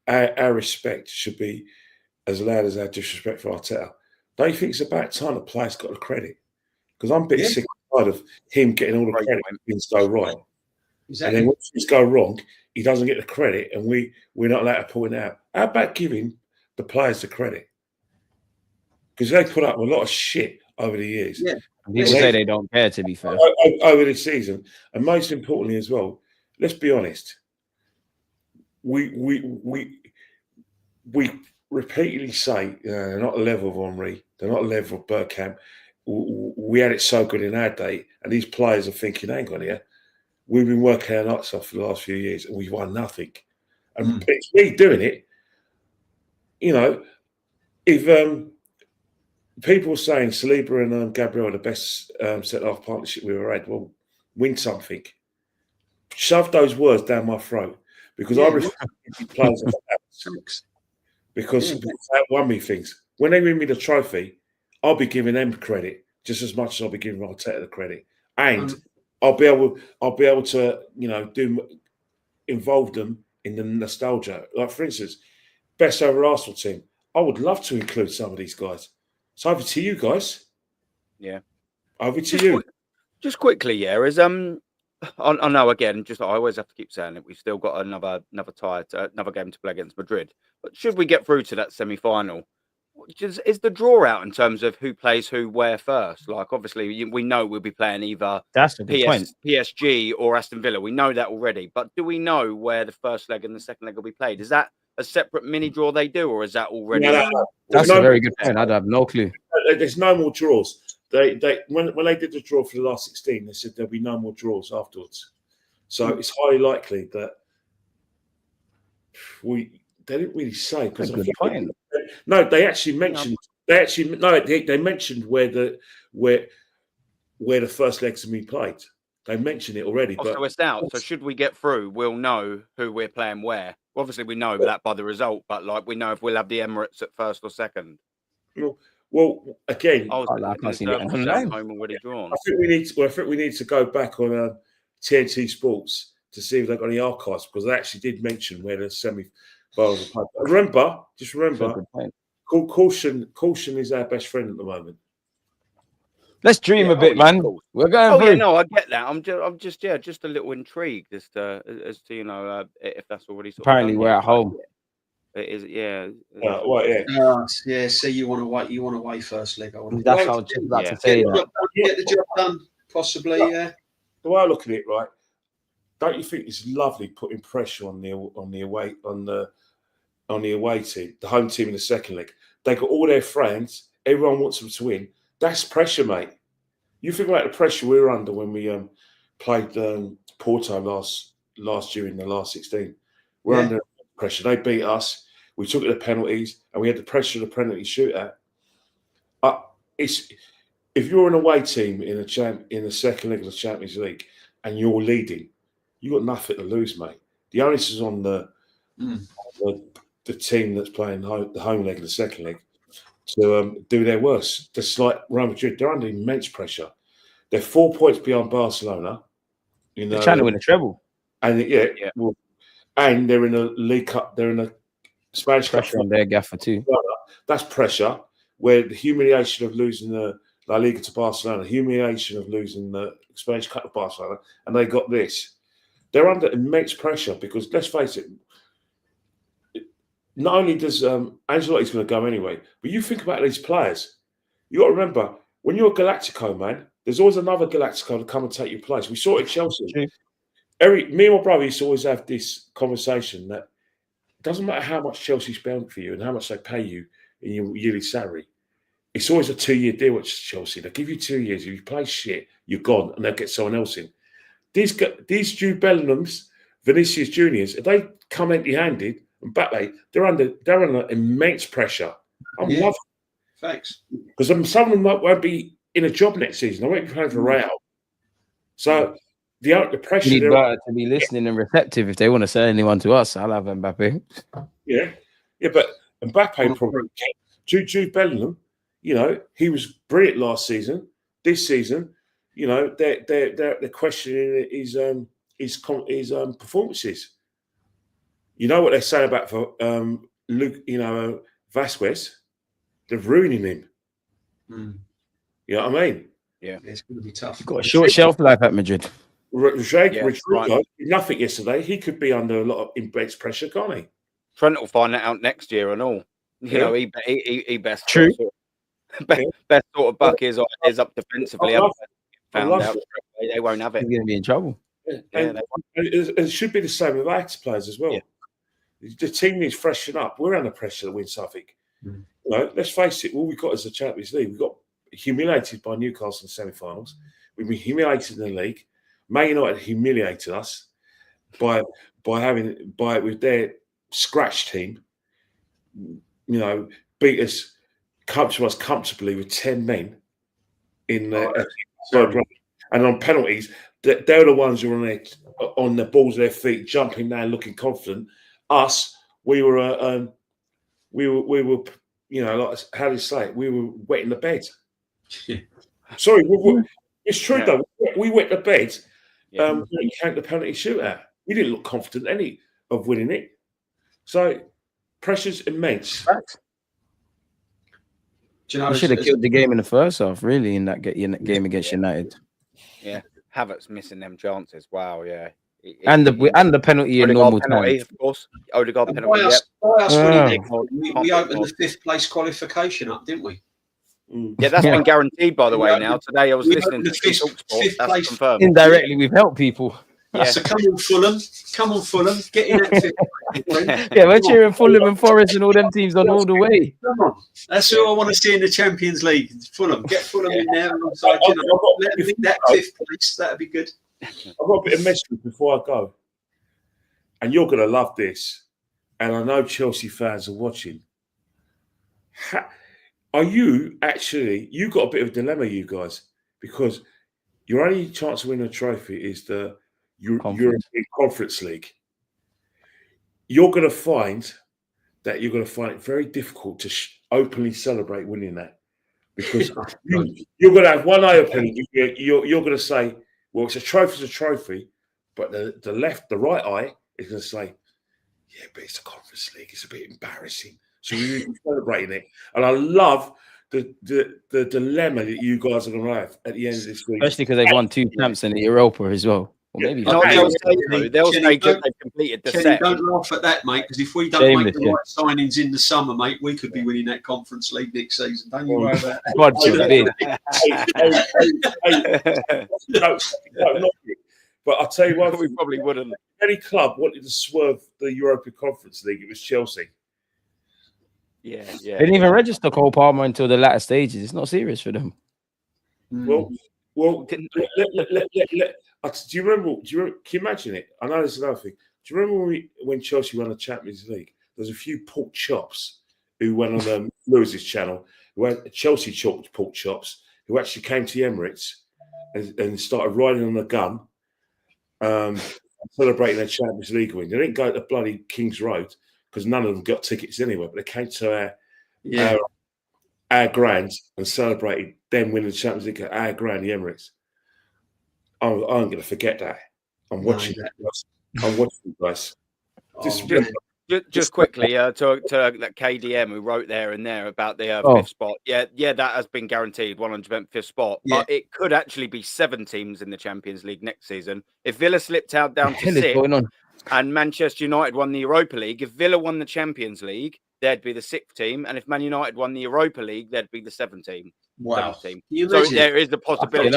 our respect should be as loud as our disrespect for Arteta. Don't you think it's about time the players got the credit? Because I'm a bit sick and tired of him getting all the credit when things go right. Exactly. And then when things go wrong, he doesn't get the credit and we're not allowed to point it out. How about giving the players the credit? Because they put up a lot of shit over the years. Yeah. People say they don't care, to be fair. Over the season. And most importantly as well, let's be honest. We repeatedly say they're not the level of Henri, they're not the level of Bergkamp. We had it so good in our day, and these players are thinking, hang on here, we've been working our nuts off for the last few years and we've won nothing. And it's me doing it. You know, if people saying Saliba and Gabriel are the best centre-half partnership we've ever had, well, win something. Shove those words down my throat because I refuse to be players of that. Because that won me things. When they win me the trophy, I'll be giving them credit just as much as I'll be giving Arteta the credit. And I'll be able to, you know, involve them in the nostalgia. Like, for instance, best over Arsenal team. I would love to include some of these guys. It's over to you guys. Yeah. Over to you. Just quickly, yeah, is I know again, just I always have to keep saying it. We've still got another another game to play against Madrid. But should we get through to that semi-final, is the draw out in terms of who plays who where first? Like, obviously, we know we'll be playing either That's a good point. PSG or Aston Villa. We know that already. But do we know where the first leg and the second leg will be played? Is that a separate mini draw they do, or is that already? No. That's a very good point. I'd have no clue. There's no more draws. When they did the draw for the last 16, they said there'll be no more draws afterwards. So it's highly likely that they didn't really say because they actually mentioned they mentioned where the first legs have been played. They mentioned it already. But so it's out. So should we get through, we'll know who we're playing where. Obviously, we know that by the result, but like we know if we'll have the Emirates at first or second. Well, again, I can't see it. Home already drawn. I think we need to go back on TNT Sports to see if they've got any archives because they actually did mention where the semi-finals are played. Remember, caution is our best friend at the moment. Let's dream a bit, man. We're going through. Yeah, no, I get that. I'm just a little intrigued as to if that's already. Apparently, we're at home. It is, yeah. So you want to wait first leg. That's how I was just about to say. Get the job done, possibly. Yeah. The way I look at it, right? Don't you think it's lovely putting pressure on the away team, the home team in the second leg? They got all their friends. Everyone wants them to win. That's pressure, mate. You think about the pressure we were under when we played Porto last year in the last 16. We're under pressure. They beat us. We took the penalties, and we had the pressure of the penalty shootout. If you're an away team in the second leg of the Champions League and you're leading, you got nothing to lose, mate. The onus is on the team that's playing the home leg of the second leg to do their worst. Just like Real Madrid, they're under immense pressure. They're 4 points behind Barcelona. They're trying to win a treble. And and they're in a League Cup. They're in a Spanish Cup. Pressure on their gaffer too. That's pressure. Where the humiliation of losing the La Liga to Barcelona, humiliation of losing the Spanish Cup to Barcelona, and they got this. They're under immense pressure because let's face it. Not only does Ancelotti's going to go anyway, but you think about these players. You got to remember when you're a Galactico, man. There's always another Galactico to come and take your place. We saw it at Chelsea. Me and my brother used to always have this conversation that it doesn't matter how much Chelsea spend for you and how much they pay you in your yearly salary. It's always a 2-year deal with Chelsea. They give you 2 years. If you play shit, you're gone, and they'll get someone else in. These Jude Bellinghams, Vinicius Juniors, if they come empty-handed and Mbappe, they're under immense pressure. I'm loving it. Thanks. Because some of them won't be in a job next season. They won't be playing for Real. So the pressure. We need Berta to be listening and receptive if they want to sell anyone to us. I'll have Mbappe. Yeah, but Mbappe probably Jude Bellingham. You know, he was brilliant last season. This season, you know, they're questioning his performances. You know what they say about Luke, Vasquez? They're ruining him. You know what I mean? Yeah, it's going to be tough. You've got a short shelf life at Madrid. Rodrigo, nothing yesterday. He could be under a lot of immense pressure, can't he? Trent will find that out next year and all. You know, he best true. Best sort of buck is up defensively. Found out they won't have it. He's going to be in trouble. It should be the same with our players as well. Yeah. The team needs freshen up. We're under pressure to win something. You know, let's face it. All we've got is the Champions League. We got humiliated by Newcastle in the semi-finals. We've been humiliated in the league. Man United humiliated us by with their scratch team. You know, beat us comfortably with 10 men in the and on penalties. They're the ones who are on the balls of their feet, jumping down, looking confident. Us, we were, you know, like how do you say it? We were wetting the bed. Sorry, it's true though. We wet the bed. When you count the penalty shootout, we didn't look confident any of winning it. So pressure's immense. Do you know? We should have killed the game in the first half, really, in that game against United. Yeah, Havertz missing them chances. Wow, yeah. And the penalty in normal penalty, time. of course. Odegaard penalty. By us winning that, we opened the 5th place qualification up, didn't we? Yeah, that's been guaranteed, by the way. Now today, I was listening to fifth place. Confirmed. Indirectly, we've helped people. Yeah. So come on, Fulham, get in that 5th. Yeah, we're cheering Fulham and Forest and all them teams on all the way. Come on, that's who I want to see in the Champions League. Fulham, get Fulham in there alongside. Let them in that 5th place. That'd be good. I've got a bit of message before I go, and you're going to love this. And I know Chelsea fans are watching. Are you actually? You got a bit of a dilemma, you guys, because your only chance to win a trophy is the European Conference League. You're going to find it very difficult to openly celebrate winning that, because you're going to have one eye open. You're going to say, well, it's a trophy, but the right eye is going to say, yeah, but it's a Conference League. It's a bit embarrassing. So we're celebrating it. And I love the dilemma that you guys are going to have at the end of this week. Especially because they've won 2 champs in the Europa as well. Or maybe they'll say they've completed the set. Don't laugh at that, mate, because if we don't make the right signings in the summer, mate, we could be winning that Conference League next season. Don't you worry about that. No, but I'll tell you what, we probably wouldn't. Any club wanted to swerve the European Conference League, it was Chelsea. Yeah. They didn't even register Cole Palmer until the latter stages. It's not serious for them. Well, do you remember? Can you imagine it? I know this is another thing. Do you remember when Chelsea won the Champions League? There's a few pork chops who went on Lewis's channel, who had Chelsea pork chops, who actually came to the Emirates and started riding on a gun, celebrating their Champions League win. They didn't go to bloody King's Road because none of them got tickets anyway, but they came to our ground and celebrated them winning the Champions League at our ground, the Emirates. I'm going to forget that. I'm watching that. I'm watching you guys. Just quickly to that KDM who wrote there and there about the 5th spot. Yeah, that has been guaranteed 100% 5th spot. Yeah. But it could actually be 7 teams in the Champions League next season. If Villa slipped out down to 6 and Manchester United won the Europa League, if Villa won the Champions League, they'd be the 6th team, and if Man United won the Europa League, they'd be the 7th team. Wow. 7th team. So there is the possibility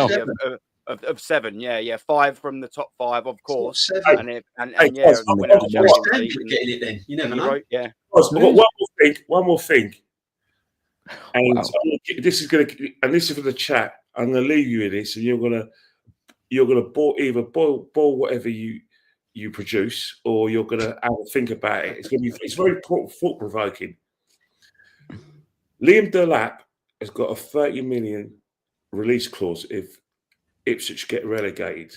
of 7. Yeah. 5 from the top 5, of course. 7. And getting it then. You never know. Yeah. One more thing. And this is for the chat. I'm going to leave you with this, and you're going to either boil whatever you produce, or you're going to have a think about it. It's very thought provoking. Liam Delap has got a 30 million release clause if Ipswich get relegated,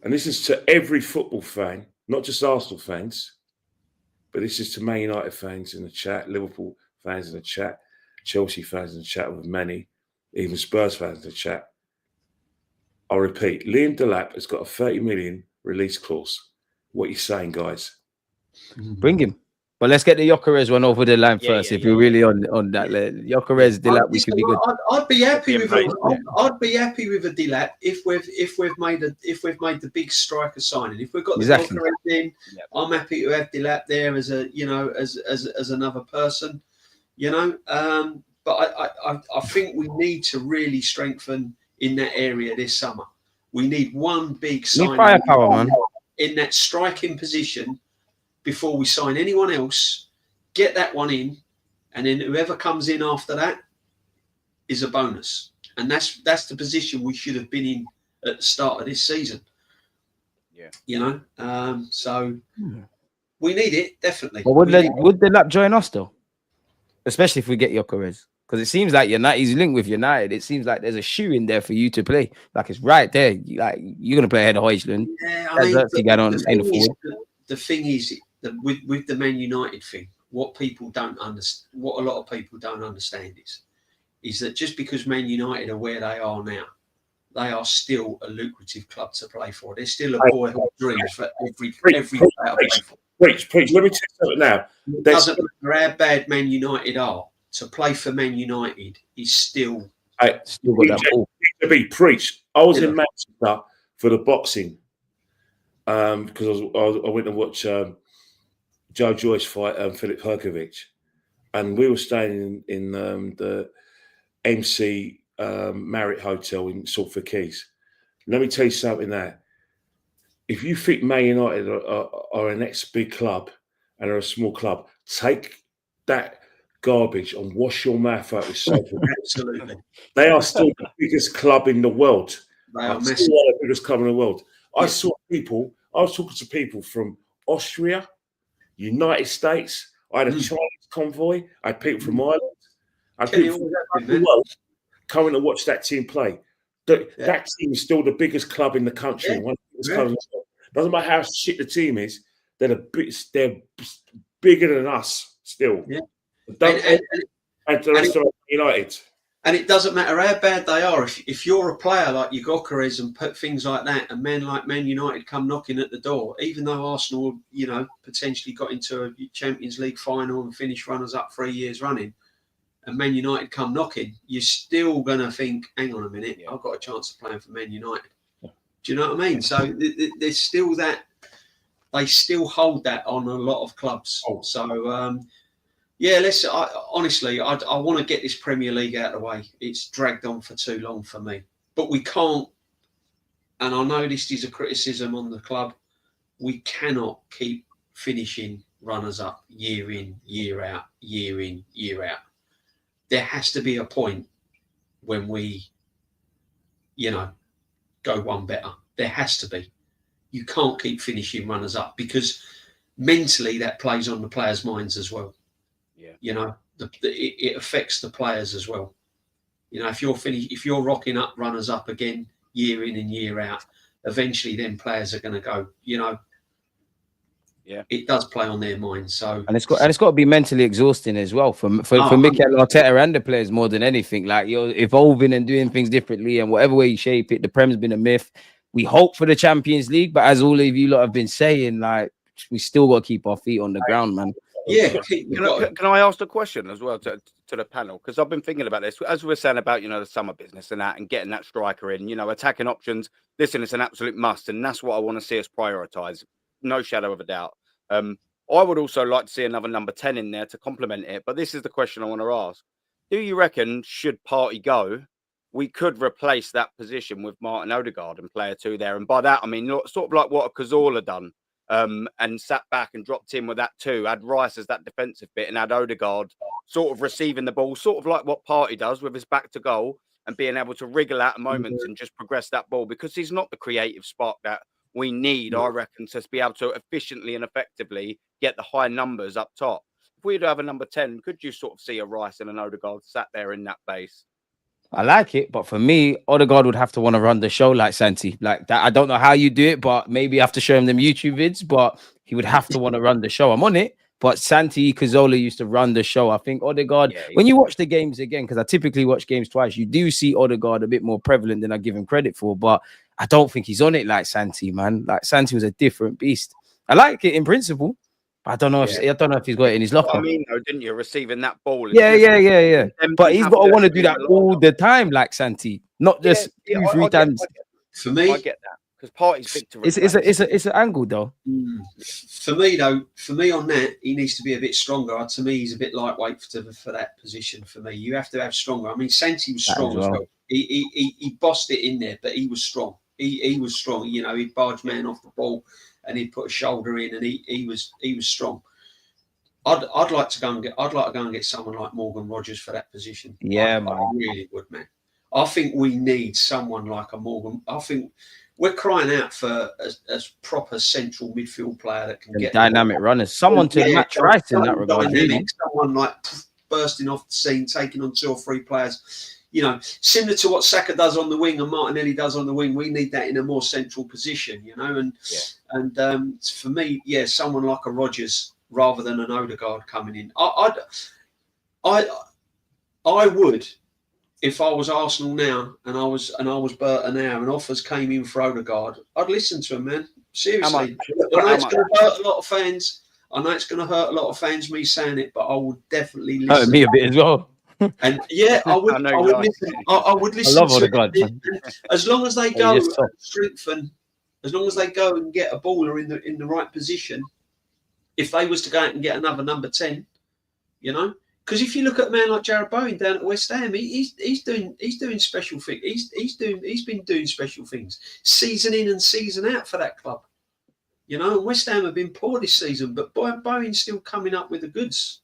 and this is to every football fan, not just Arsenal fans, but this is to Man United fans in the chat, Liverpool fans in the chat, Chelsea fans in the chat, with many, even Spurs fans in the chat. I'll repeat, Liam Delap has got a 30 million release clause. What are you saying, guys? Bring him. But let's get the Gyökeres one over the line first. If you're really on that, Gyökeres, Delap, we could be good. I'd be happy with I'd be happy with a Delap if we've made the big striker signing. If we've got the Gyökeres in, I'm happy to have Delap there as as another person. But I think we need to really strengthen in that area this summer. We need one big signing. Firepower, man. In that striking position before we sign anyone else, get that one in, and then whoever comes in after that is a bonus. And that's the position we should have been in at the start of this season. Yeah. So we need it, definitely. Well, would Delap join us though? Especially if we get Gyökeres. Because it seems like he's linked with United. It seems like there's a shoe in there for you to play. Like it's right there. Like you're gonna play ahead of Højlund. Yeah, the thing is that with the Man United thing, what people don't understand, what a lot of people don't understand is that just because Man United are where they are now, they are still a lucrative club to play for. They're still a boyhood dream for every player to play for. Preach. Let me tell you something now. It doesn't matter how bad Man United are. to play for Man United is still got that ball. To be preached. I was in Manchester for the boxing because I went to watch Joe Joyce fight Filip Hrgović, and we were staying in the MC Marriott Hotel in Salford Keys. Let me tell you something there. If you think Man United are an ex-big club and are a small club, take that garbage and wash your mouth out with soap. absolutely. They are still the biggest club in the world. They are still massive. the biggest club in the world. I was talking to people from Austria, United States. I had a Chinese convoy. I had people from Ireland. I had people from the world coming to watch that team play. That team is still the biggest club in the country. One of the biggest clubs in the world. Doesn't matter how shit the team is, they're bigger than us still. Yeah. And the rest of United. And it doesn't matter how bad they are. If you're a player like Gyökeres and put things like that, and men like Man United come knocking at the door, even though Arsenal, potentially got into a Champions League final and finished runners-up 3 years running, and Man United come knocking, you're still going to think, hang on a minute, I've got a chance of playing for Man United. Do you know what I mean? So there's still that. They still hold that on a lot of clubs. So, honestly, I want to get this Premier League out of the way. It's dragged on for too long for me. But we can't, and I know this is a criticism on the club, we cannot keep finishing runners-up year in, year out, year in, year out. There has to be a point when we, go one better. There has to be. You can't keep finishing runners-up because mentally that plays on the players' minds as well. Yeah. It affects the players as well. If you're rocking up runners-up again year in and year out, eventually then players are going to go, it does play on their minds. So and it's got to be mentally exhausting as well for Mikel Arteta and the players more than anything. Like you're evolving and doing things differently, and whatever way you shape it, the Prem's been a myth. We hope for the Champions League, but as all of you lot have been saying, like we still got to keep our feet on the ground, man. Yeah. Can I ask a question as well to the panel? Because I've been thinking about this as we were saying about the summer business and that, and getting that striker in. Attacking options. Listen, it's an absolute must, and that's what I want to see us prioritise. No shadow of a doubt. I would also like to see another number 10 in there to complement it. But this is the question I want to ask: do you reckon, should Partey go, we could replace that position with Martin Odegaard and player 2 there? And by that I mean sort of like what Cazorla done. And sat back and dropped in with that 2, had Rice as that defensive bit and had Odegaard sort of receiving the ball, sort of like what Partey does with his back to goal and being able to wriggle out moments and just progress that ball, because he's not the creative spark that we need, I reckon, to be able to efficiently and effectively get the high numbers up top. If we were to have a number 10, could you sort of see a Rice and an Odegaard sat there in that base? I like it, but for me, Odegaard would have to want to run the show like Santi. Like that, I don't know how you do it, but maybe you have to show him them YouTube vids, but he would have to want to run the show. I'm on it, but Santi Cazorla used to run the show. I think Odegaard, when you watch the games again, because I typically watch games twice, you do see Odegaard a bit more prevalent than I give him credit for, but I don't think he's on it like Santi, man. Like Santi was a different beast. I like it in principle. I don't know if he's got it in his locker. I mean, though, didn't you, receiving that ball? Yeah. But he's got to want to do that all the time, like Santi, not just 2-3 times. For me, I get that because Partey's big to it's an angle though. For me on that, he needs to be a bit stronger. To me, he's a bit lightweight for that position. For me, you have to have stronger. I mean, Santi was strong as well. He bossed it in there, but he was strong. He was strong. He'd barge man off the ball and he'd put a shoulder in, and he was strong. I'd like to go and get someone like Morgan Rogers for that position. Yeah, man. I really would, man. I think we need someone like a Morgan. I think we're crying out for a proper central midfield player that can get dynamic runners. Someone to match Rice in that regard. Someone like bursting off the scene, taking on 2 or 3 players. Similar to what Saka does on the wing and Martinelli does on the wing. We need that in a more central position, And for me, someone like a Rodgers rather than an Odegaard coming in. I would, if I was Arsenal now and I was Burton now and offers came in for Odegaard, I'd listen to him, man. Seriously, I know it's going to hurt a lot of fans. I know it's going to hurt a lot of fans me saying it, but I would definitely Hurt listen. me a bit as well. And yeah, I would. I I know would you listen. like I would I listen love to Odegaard, it. man. And as long as they Oh, go yes, and sir. strengthen, as long as they go and get a baller in the right position. If they was to go out and get another number 10, you know, because if you look at a man like Jared Bowen down at West Ham, he's doing special things. He's been doing special things season in and season out for that club. You know, and West Ham have been poor this season, but Bowen's still coming up with the goods.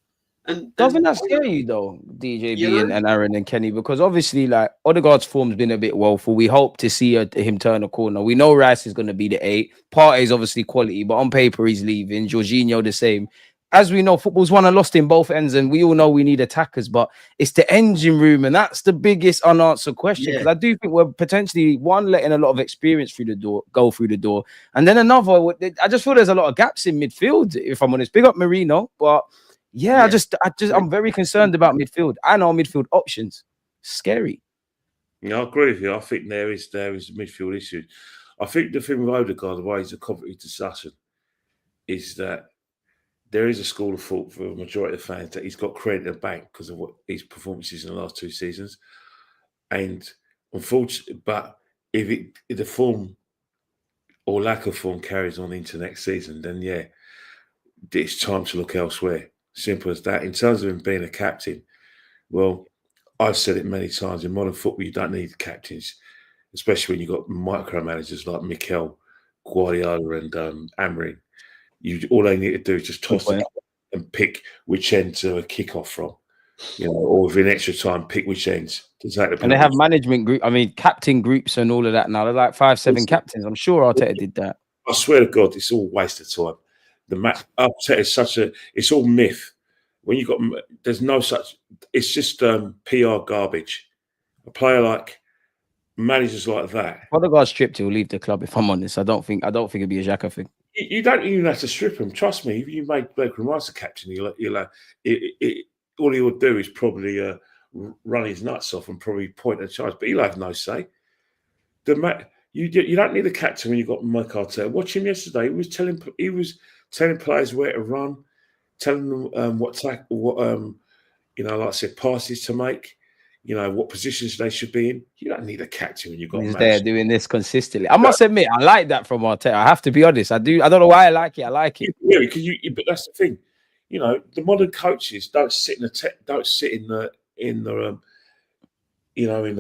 And Doesn't that scare you though, DJB You know? and Aaron and Kenny? Because obviously, like Odegaard's form's been a bit woeful. We hope to see him turn a corner. We know Rice is going to be the 8. Partey is obviously quality, but on paper he's leaving. Jorginho the same. As we know, football's won and lost in both ends, and we all know we need attackers, but it's the engine room, and that's the biggest unanswered question. Because I do think we're potentially letting a lot of experience go through the door, and then another. I just feel there's a lot of gaps in midfield. If I'm honest, big up Merino, but. Yeah, I'm very concerned about midfield and our midfield options. Scary. Yeah, I agree with you. I think there is a midfield issue. I think the thing with Odegaard, the way he's a competent assassin, is that there is a school of thought for a majority of the fans that he's got credit in the bank because of what his performances in the last 2 seasons. And unfortunately, but if the form or lack of form carries on into next season, then yeah, it's time to look elsewhere. Simple as that. In terms of him being a captain, well, I've said it many times, in modern football, you don't need captains, especially when you've got micromanagers like Mikel, Guardiola and Amorim. All they need to do is just toss it and pick which end to kick off from, you know, or within extra time, pick which ends. And they have management group, captain groups and all of that now. They're like 5-7 captains. I'm sure Arteta did that. I swear to God, it's all waste of time. Arteta is it's all myth. When you've got, there's no such, it's just PR garbage. A player like, managers like that. Odegaard's stripped, he'll leave the club, if I'm honest. I don't think it'd be a Xhaka thing. You don't even have to strip him. Trust me, if you make Declan Rice a captain, all he will do is probably run his nuts off and probably point a charge, but he'll have no say. You don't need a captain when you've got Mikel Arteta. Watch him yesterday. He was telling players where to run, telling them like I said, passes to make. You know what positions they should be in. You don't need a captain when you've got. He's there doing this consistently. I must admit, I like that from Arteta. I have to be honest. I do. I don't know why I like it. I like it. Yeah, because but that's the thing. You know, the modern coaches don't sit in the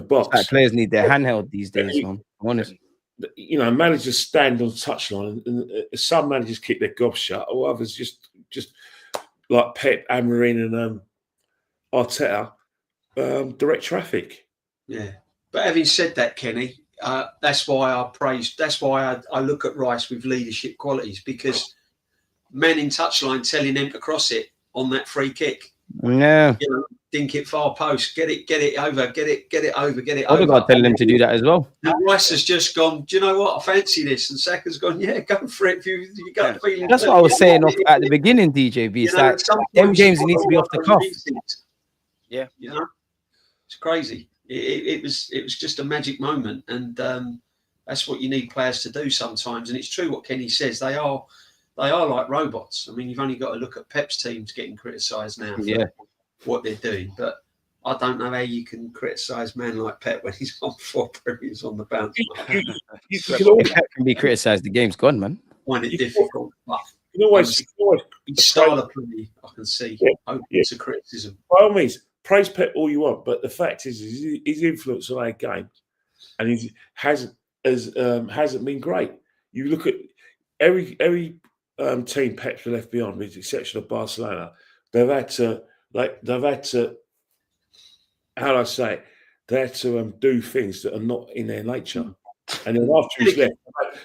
box. Like players need their handheld these days, man. I'm honest. You know, managers stand on the touchline, and some managers keep their gob shut, or others just like Pep, Amorim, and Arteta, direct traffic. Yeah, but having said that, Kenny, that's why I look at Rice with leadership qualities, because men in touchline telling them to cross it on that free kick. Yeah, you know, dink it far post, get it over, get it over. Odegaard telling them to do that as well. And Rice has just gone, do you know what? I fancy this. And Saka's gone, yeah, go for it. If you got the feeling. That's what I was saying at the beginning, DJB. It's like them games need to be off the cuff. Yeah, you know, it's crazy. It was just a magic moment, and that's what you need players to do sometimes. And it's true what Kenny says. They are like robots. I mean, you've only got to look at Pep's teams getting criticised now for what they're doing. But I don't know how you can criticise a man like Pep when he's on 4 premiers on the bounce. If Pep can be criticised, the game's gone, man. Find it difficult. You know, always his style of play, I can see, open to criticism. By all means, praise Pep all you want, but the fact is his influence on our game and hasn't been great. You look at every team Pep's left behind, with the exception of Barcelona, they've had to how do I say it? They had to do things that are not in their nature. And then after he's left,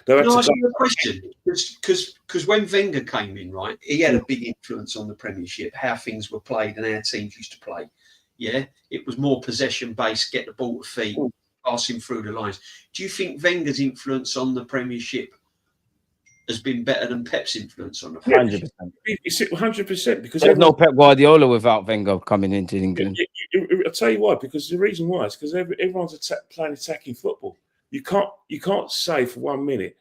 they had to ask you a question? Because when Wenger came in, right, he had a big influence on the Premiership, how things were played and how teams used to play. Yeah, it was more possession-based, get the ball to feet, passing through the lines. Do you think Wenger's influence on the Premiership has been better than Pep's influence on the Premiership? 100%. It's 100% because there's no Pep Guardiola without Wenger coming into England. I'll tell you why. Because the reason why is because everyone's playing attacking football. You can't say for 1 minute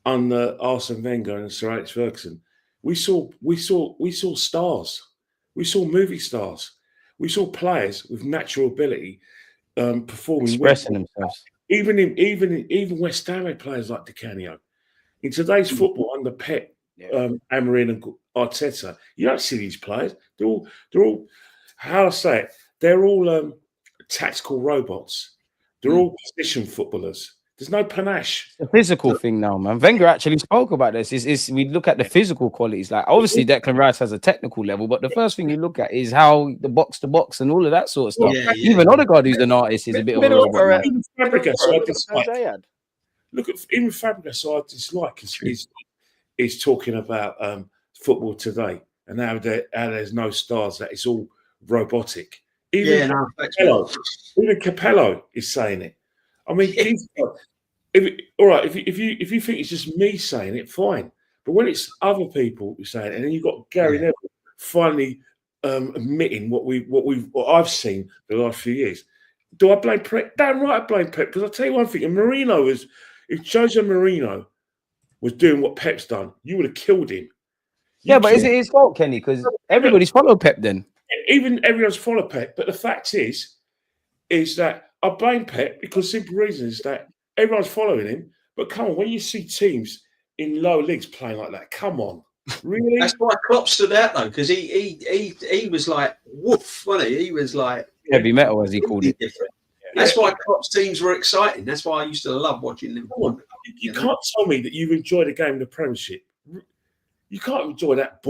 under Arsene Wenger and Sir Alex Ferguson we saw stars, we saw movie stars, we saw players with natural ability performing, expressing themselves. Even West Ham had players like Di Canio. In today's football, under Pep, Amarin and Arteta, you don't see these players. They're all how I say it. They're all tactical robots. They're all position footballers. There's no panache. It's a physical thing now, man. Wenger actually spoke about this. Is we look at the physical qualities. Like obviously Declan Rice has a technical level, but the first thing you look at is how the box to box and all of that sort of stuff. Even Odegaard, who's an artist, is a bit of a robot. Even Fabregas, even Fabregas, I dislike is talking about football today and how there's no stars, that it's all robotic. Even Capello is saying it. I mean, if you think it's just me saying it, fine. But when it's other people who say it, and then you've got Gary Neville finally admitting what I've seen the last few years. Do I blame Pep? Damn right I blame Pep, because I'll tell you one thing, and if Jose Merino was doing what Pep's done, you would have killed him. But is it his fault, Kenny? Because everybody's followed Pep then. Even everyone's followed Pep, but the fact is that I blame Pep because simple reason is that everyone's following him. But come on, when you see teams in lower leagues playing like that, come on, really? That's why Klopp stood out though, because he was like woof, wasn't he? He was like heavy metal, as he called it. Different. That's why Klopp's teams were exciting. That's why I used to love watching Liverpool. You can't tell me that you've enjoyed a game in the Premiership. You can't enjoy that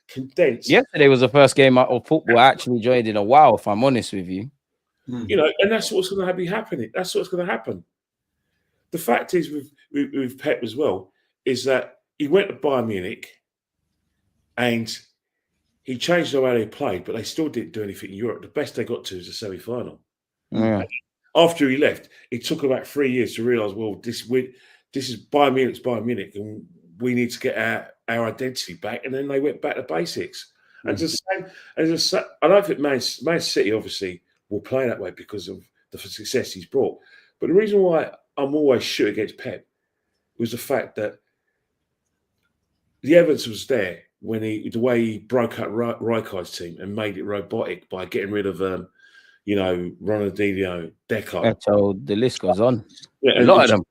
condensed. Yesterday was the first game of football I actually enjoyed in a while, if I'm honest with you. You know, and that's what's going to be happening. That's what's going to happen. The fact is with Pep as well, is that he went to Bayern Munich and he changed the way they played, but they still didn't do anything in Europe. The best they got to was a semi-final. Yeah. After he left, it took about 3 years to realise, well, this is Bayern Munich, and we need to get our identity back. And then they went back to basics. And I don't think Man City obviously will play that way because of the success he's brought. But the reason why I'm always shit against Pep was the fact that the evidence was there when the way he broke up Rijkaard's team and made it robotic by getting rid of Ronaldinho, Deco. So the list goes on. Yeah, a lot of them.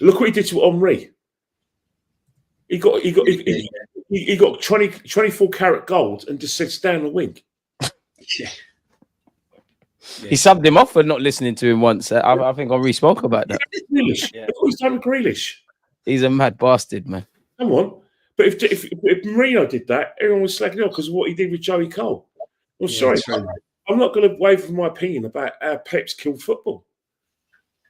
Look what he did to Henry. He got 24 karat gold and just sits down the wing. Yeah. He subbed him off for not listening to him once. I think Henry spoke about that. Grealish. Look what he's done with Grealish. He's a mad bastard, man. Come on. But if Merino did that, everyone was slacking off because of what he did with Joey Cole. Well, sorry. I'm not going to waver my opinion about how Pep's killed football.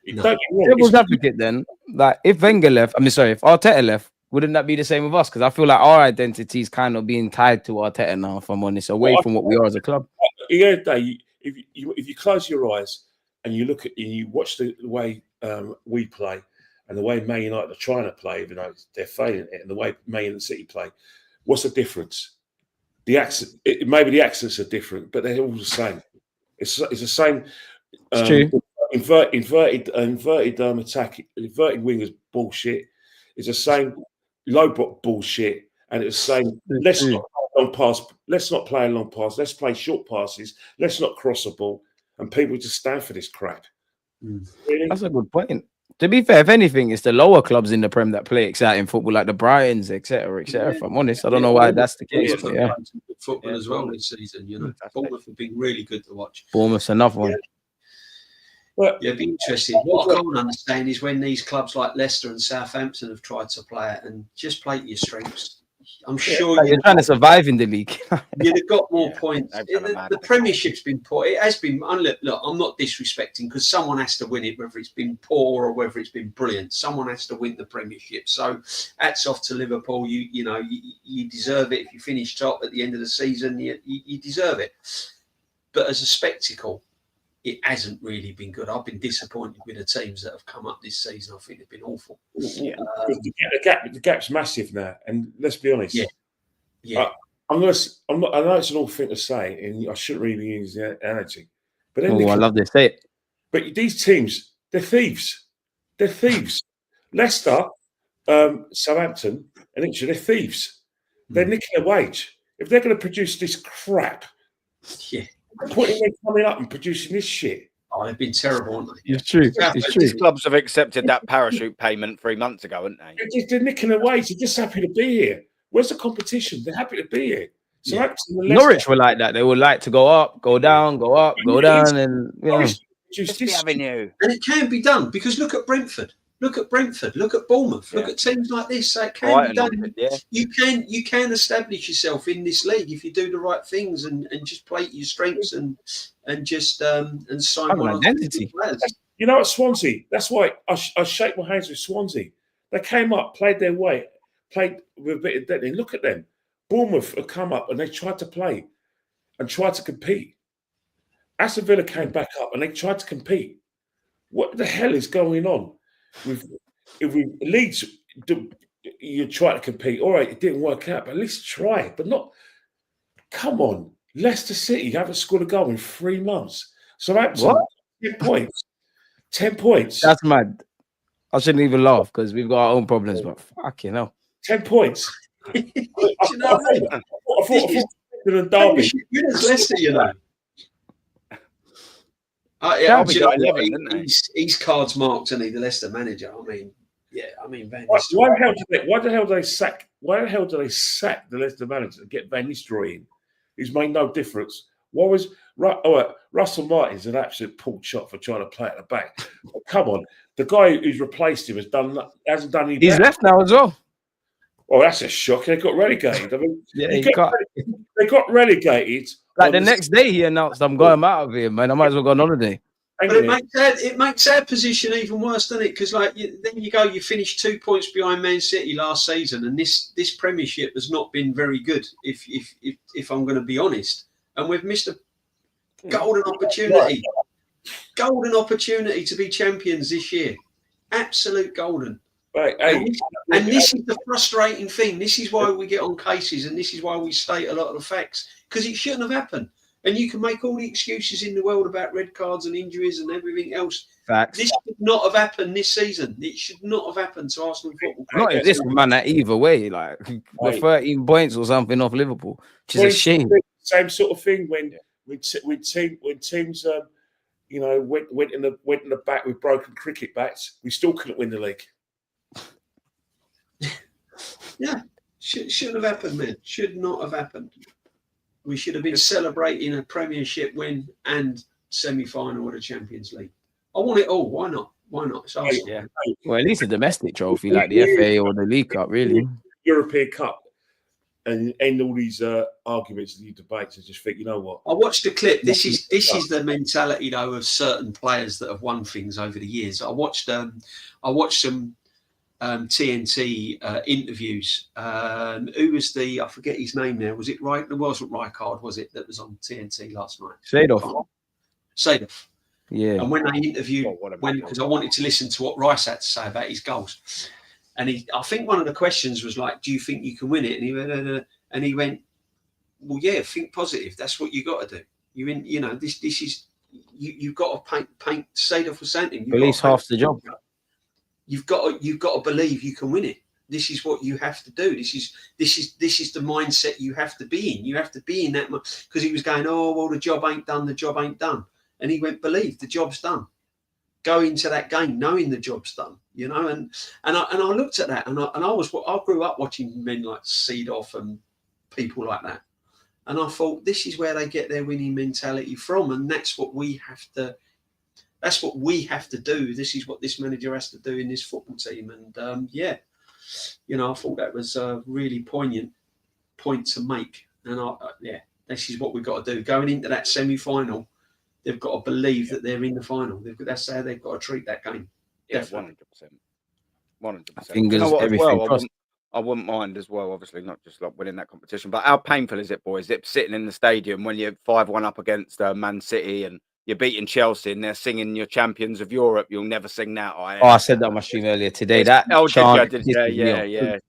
No. Devil's advocate then, like if Wenger left, if Arteta left, wouldn't that be the same with us? Because I feel like our identity is kind of being tied to Arteta now, if I'm honest, away from what we are as a club. Yeah, if you close your eyes and you look at and you watch the way we play and the way Man United are trying to play, even though they're failing it, and the way Man United City play, what's the difference? The accent, maybe the accents are different, but they're all the same. It's the same. It's true. Inverted attack, inverted wingers bullshit. It's the same low block bullshit, and it's the same. Let's not play a long pass. Let's play short passes. Let's not cross a ball, and people just stand for this crap. Really? That's a good point. To be fair, if anything, it's the lower clubs in the Prem that play exciting football, like the Brightons, etc., etc. If I'm honest, I don't know why that's the case. But yeah, football as well this season. You know, Bournemouth have been really good to watch. Bournemouth's another one. Well, it'd be interesting. What I can't understand is when these clubs like Leicester and Southampton have tried to play it and just play to your strengths. I'm sure you're trying to survive in the league. You'd have got more points. The Premiership's been poor. It has been. Look, I'm not disrespecting because someone has to win it, whether it's been poor or whether it's been brilliant. Someone has to win the Premiership. So, hats off to Liverpool. You deserve it. If you finish top at the end of the season, you deserve it. But as a spectacle, it hasn't really been good. I've been disappointed with the teams that have come up this season. I think they've been awful. Yeah, the gap's massive now, and let's be honest. Yeah. I know it's an awful thing to say, and I shouldn't really use the analogy. But then I love to say it. But these teams, they're thieves. They're thieves. Leicester, Southampton, and they're thieves. They're nicking their wage. If they're going to produce this crap, Yeah. what are they coming up and producing this shit? Oh, they've been terrible, haven't they? It's true. It's true. These clubs have accepted that parachute payment 3 months ago, haven't they? They're nicking their wage. They're just happy to be here. Where's the competition? They're happy to be here. So Norwich were like that. They would like to go up, go down, go up, go down, and Just the avenue. And it can be done because look at Brentford. Look at Brentford. Look at Bournemouth. Look at teams like this. So it can be done. You can establish yourself in this league if you do the right things and just play to your strengths and just and sign one identity. You know, at Swansea, that's why I shake my hands with Swansea. They came up, played their way, played with a bit of depth. Look at them. Bournemouth have come up and they tried to play and tried to compete. Aston Villa came back up and they tried to compete. What the hell is going on? With Leeds, you try to compete. All right, it didn't work out, but at least try. But not. Come on, Leicester City haven't scored a goal in 3 months. So that's 10 points. 10 points. That's mad. I shouldn't even laugh because we've got our own problems. But fucking hell, 10 points. Do you know what I mean? I thought Derby. Leicester, you know. He's cards marked, isn't he? The Leicester manager. I mean, Van Nistelrooy. Why the hell do they sack the Leicester manager and get Van Nistelrooy in? He's made no difference. What was Russell Martin's an absolute pulled shot for trying to play at the back? Come on, the guy who's replaced him hasn't done any. He's left now as well. Oh, that's a shock. They got relegated. I mean, they got relegated. Like the next day, he announced, "I'm going out of here, man. I might as well go on holiday." But it makes our position even worse, doesn't it? Because then you finished 2 points behind Man City last season, and this Premiership has not been very good. If I'm going to be honest, and we've missed a golden opportunity to be champions this year, absolute golden. Right, and this is the frustrating thing. This is why we get on cases, and this is why we state a lot of the facts, because it shouldn't have happened. And you can make all the excuses in the world about red cards and injuries and everything else. Facts. This should not have happened this season. It should not have happened to Arsenal Football Club. Not if this man that either way. Like we're 13 points or something off Liverpool, which is a shame. Same sort of thing when teams went in the back with broken cricket bats. We still couldn't win the league. Yeah, shouldn't have happened, man. Should not have happened. We should have been celebrating a Premiership win and semi-final of the Champions League. I want it all. Why not? Why not? So yeah. Well, at least a domestic trophy like the FA or the League Cup, really. European Cup, and end all these arguments and these debates. And just think, you know what? I watched the clip. This is the mentality though of certain players that have won things over the years. I watched some TNT interviews. Who was I forget his name now. Was it right? It wasn't Rijkaard, was it? That was on TNT last night. Seedorf. Yeah. And when they interviewed, because I wanted to listen to what Rice had to say about his goals, and I think one of the questions was like, "Do you think you can win it?" And he went, "Well, yeah, think positive. That's what you got to do. This is you've got to paint Seedorf was saying. At least half the job. You've got to believe you can win it. This is what you have to do. This is the mindset you have to be in. You have to be in that, because he was going, oh well, the job ain't done. The job ain't done. And he went, believe the job's done. Go into that game knowing the job's done. And I looked at that, and I grew up watching men like Seedorf and people like that, and I thought this is where they get their winning mentality from, and that's what we have to. That's what we have to do. This is what this manager has to do in this football team. And I thought that was a really poignant point to make. And this is what we've got to do. Going into that semi-final, they've got to believe that they're in the final. That's how they've got to treat that game. Yeah, 100%. 100%. Fingers, everything. I wouldn't mind as well, obviously, not just like winning that competition. But how painful is it, boys? It sitting in the stadium when you're 5-1 up against Man City and you're beating Chelsea and they're singing "You're champions of Europe." You'll never sing that. I said that on my stream earlier today. Yeah.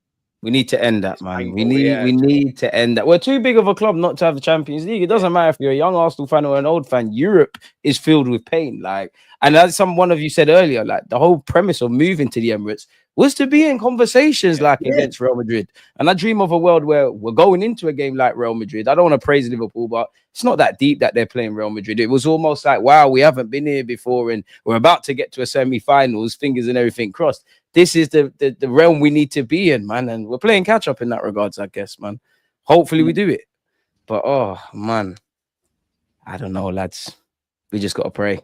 We need to end that, man. We need to end that. We're too big of a club not to have the Champions League. It doesn't matter if you're a young Arsenal fan or an old fan. Europe is filled with pain. And as one of you said earlier, like the whole premise of moving to the Emirates was to be in conversations like against Real Madrid. And I dream of a world where we're going into a game like Real Madrid. I don't want to praise Liverpool, but it's not that deep that they're playing Real Madrid. It was almost like, wow, we haven't been here before and we're about to get to a semi-finals, fingers and everything crossed. This is the realm we need to be in, man. And we're playing catch up in that regards, I guess, man. Hopefully we do it. But, oh, man, I don't know, lads. We just got to pray.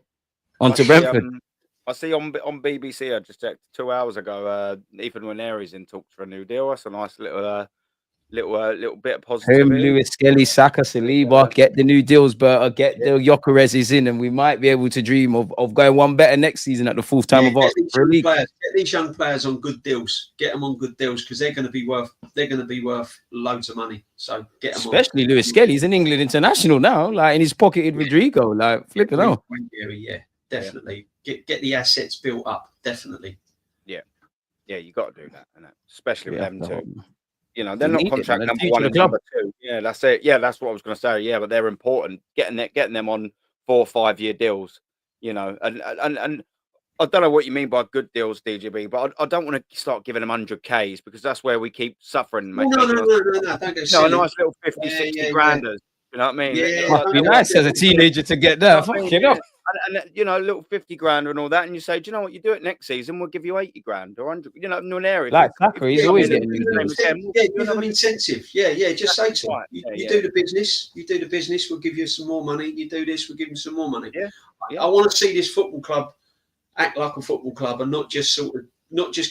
On to Brentford. I see on BBC, I just checked 2 hours ago, Ethan Nwaneri's in talks for a new deal. That's a nice little bit of positivity. Lewis-Skelly, Saka, Saliba, get the new deals, but get the Gyökereses in, and we might be able to dream of going one better next season at the fourth time of our league. Get these young players on good deals. Get them on good deals because they're going to be worth loads of money. So get them. Especially Lewis-Skelly. He's an England international now, like in his pocketed Rodrigo, like flipping out. Yeah, definitely. Get the assets built up. Definitely. Yeah, you got to do that, especially with them too. You know, they're not contract number one and number two. Yeah, that's it. Yeah, that's what I was going to say. Yeah, but they're important. Getting them on 4 or 5 year deals. You know, and I don't know what you mean by good deals, DJB, but I don't want to start giving them 100Ks because that's where we keep suffering. No. Don't get silly. A nice little 50, 60 granders. You know what I mean? Yeah, must be nice as a teenager to get that. Fucking up. And you know, a little 50 grand and all that, and you say, do you know what? You do it next season, we'll give you 80 grand or 100. You know, Nwaneri. Like Saka, he's always getting give them incentive. Yeah. Just say to them, you do the business. You do the business. We'll give you some more money. You do this, we'll give them some more money. I want to see this football club act like a football club and not just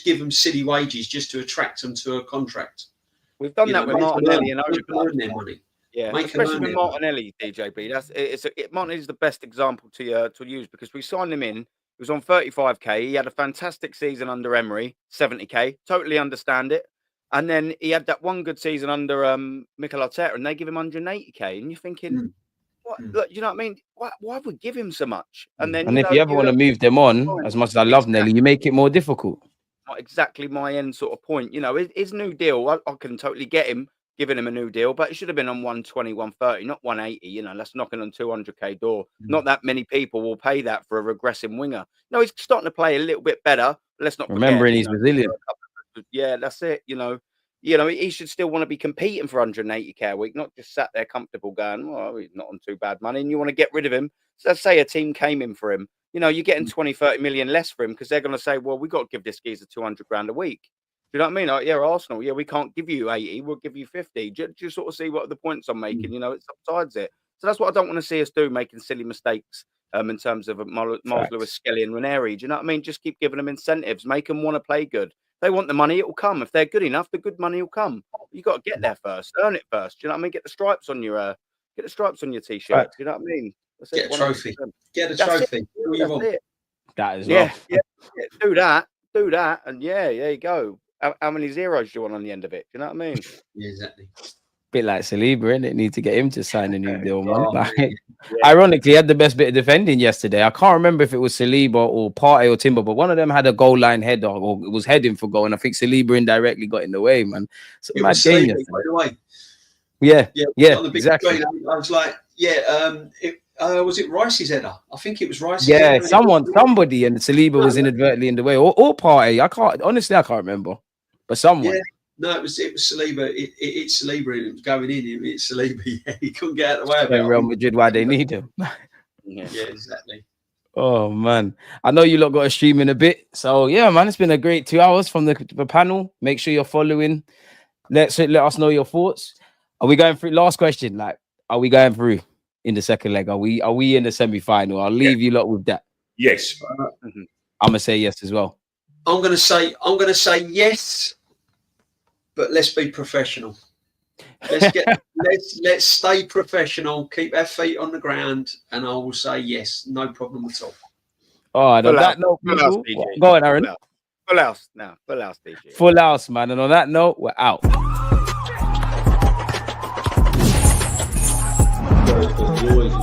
give them silly wages just to attract them to a contract. We've done that with Martinelli and earn their money. Yeah, especially with Martinelli, DJB. Martinelli's the best example to use because we signed him in. He was on 35k. He had a fantastic season under Emery, 70k. Totally understand it. And then he had that one good season under Mikel Arteta, and they give him 180k. And you're thinking, what? Look, you know what I mean? Why would we give him so much? And then, if you ever want to move them on, as much as I love Nelly, you make it more difficult. Not exactly my end sort of point. You know, his new deal, I can totally get him. Giving him a new deal, but it should have been on 120, 130, not 180. You know, that's knocking on 200k door. Not that many people will pay that for a regressing winger. No, he's starting to play a little bit better. Let's not remembering he's Brazilian. Yeah, that's it. You know, he should still want to be competing for 180k a week, not just sat there comfortable going, well, he's not on too bad money, and you want to get rid of him. So let's say a team came in for him. You know, you're getting 20, 30 million less for him because they're going to say, well, we got to give this geezer 200 grand a week. Do you know what I mean? Like, Arsenal, we can't give you 80, we'll give you 50. Just sort of see what the points I'm making, you know, it subsides it. So that's what I don't want to see us do, making silly mistakes in terms of Miles Lewis-Skelly and Nwaneri. Do you know what I mean? Just keep giving them incentives, make them want to play good. If they want the money, it will come. If they're good enough, the good money will come. You got to get there first, earn it first. Do you know what I mean? Get the stripes on your t-shirt. Right. Do you know what I I mean? That's get a trophy. Get a trophy. Do what you want. That is love. Do that, and there you go. How many zeros do you want on the end of it? Do you know what I mean? Yeah, exactly. Bit like Saliba, innit? Need to get him to sign a new deal, man. Ironically, he had the best bit of defending yesterday. I can't remember if it was Saliba or Partey or Timber, but one of them had a goal line header or was heading for goal, and I think Saliba indirectly got in the way, man. So it was Saliba, by the way. Yeah. On the big screen, I was like, was it Rice's header? I think it was Rice's header. Somebody, and Saliba was inadvertently in the way, or Partey. I can't remember. But someone. Yeah, no, it was Saliba. It's Saliba. It was going in. It's Saliba. Yeah, he couldn't get out of the way of it. Real Madrid, why they need him. Yeah, exactly. Oh man, I know you lot got a stream in a bit. So yeah, man, it's been a great 2 hours from the panel. Make sure you're following. Let us know your thoughts. Are we going through? Last question. Like, are we going through in the second leg? Are we in the semi-final? I'll leave you lot with that. Yes. I'm gonna say yes as well. I'm gonna say yes. But let's be professional. Let's stay professional. Keep our feet on the ground, and I will say yes, no problem at all. Oh, on that note, go on, Aaron. Full house now. Full house, DJ. Full house, man. And on that note, we're out. Always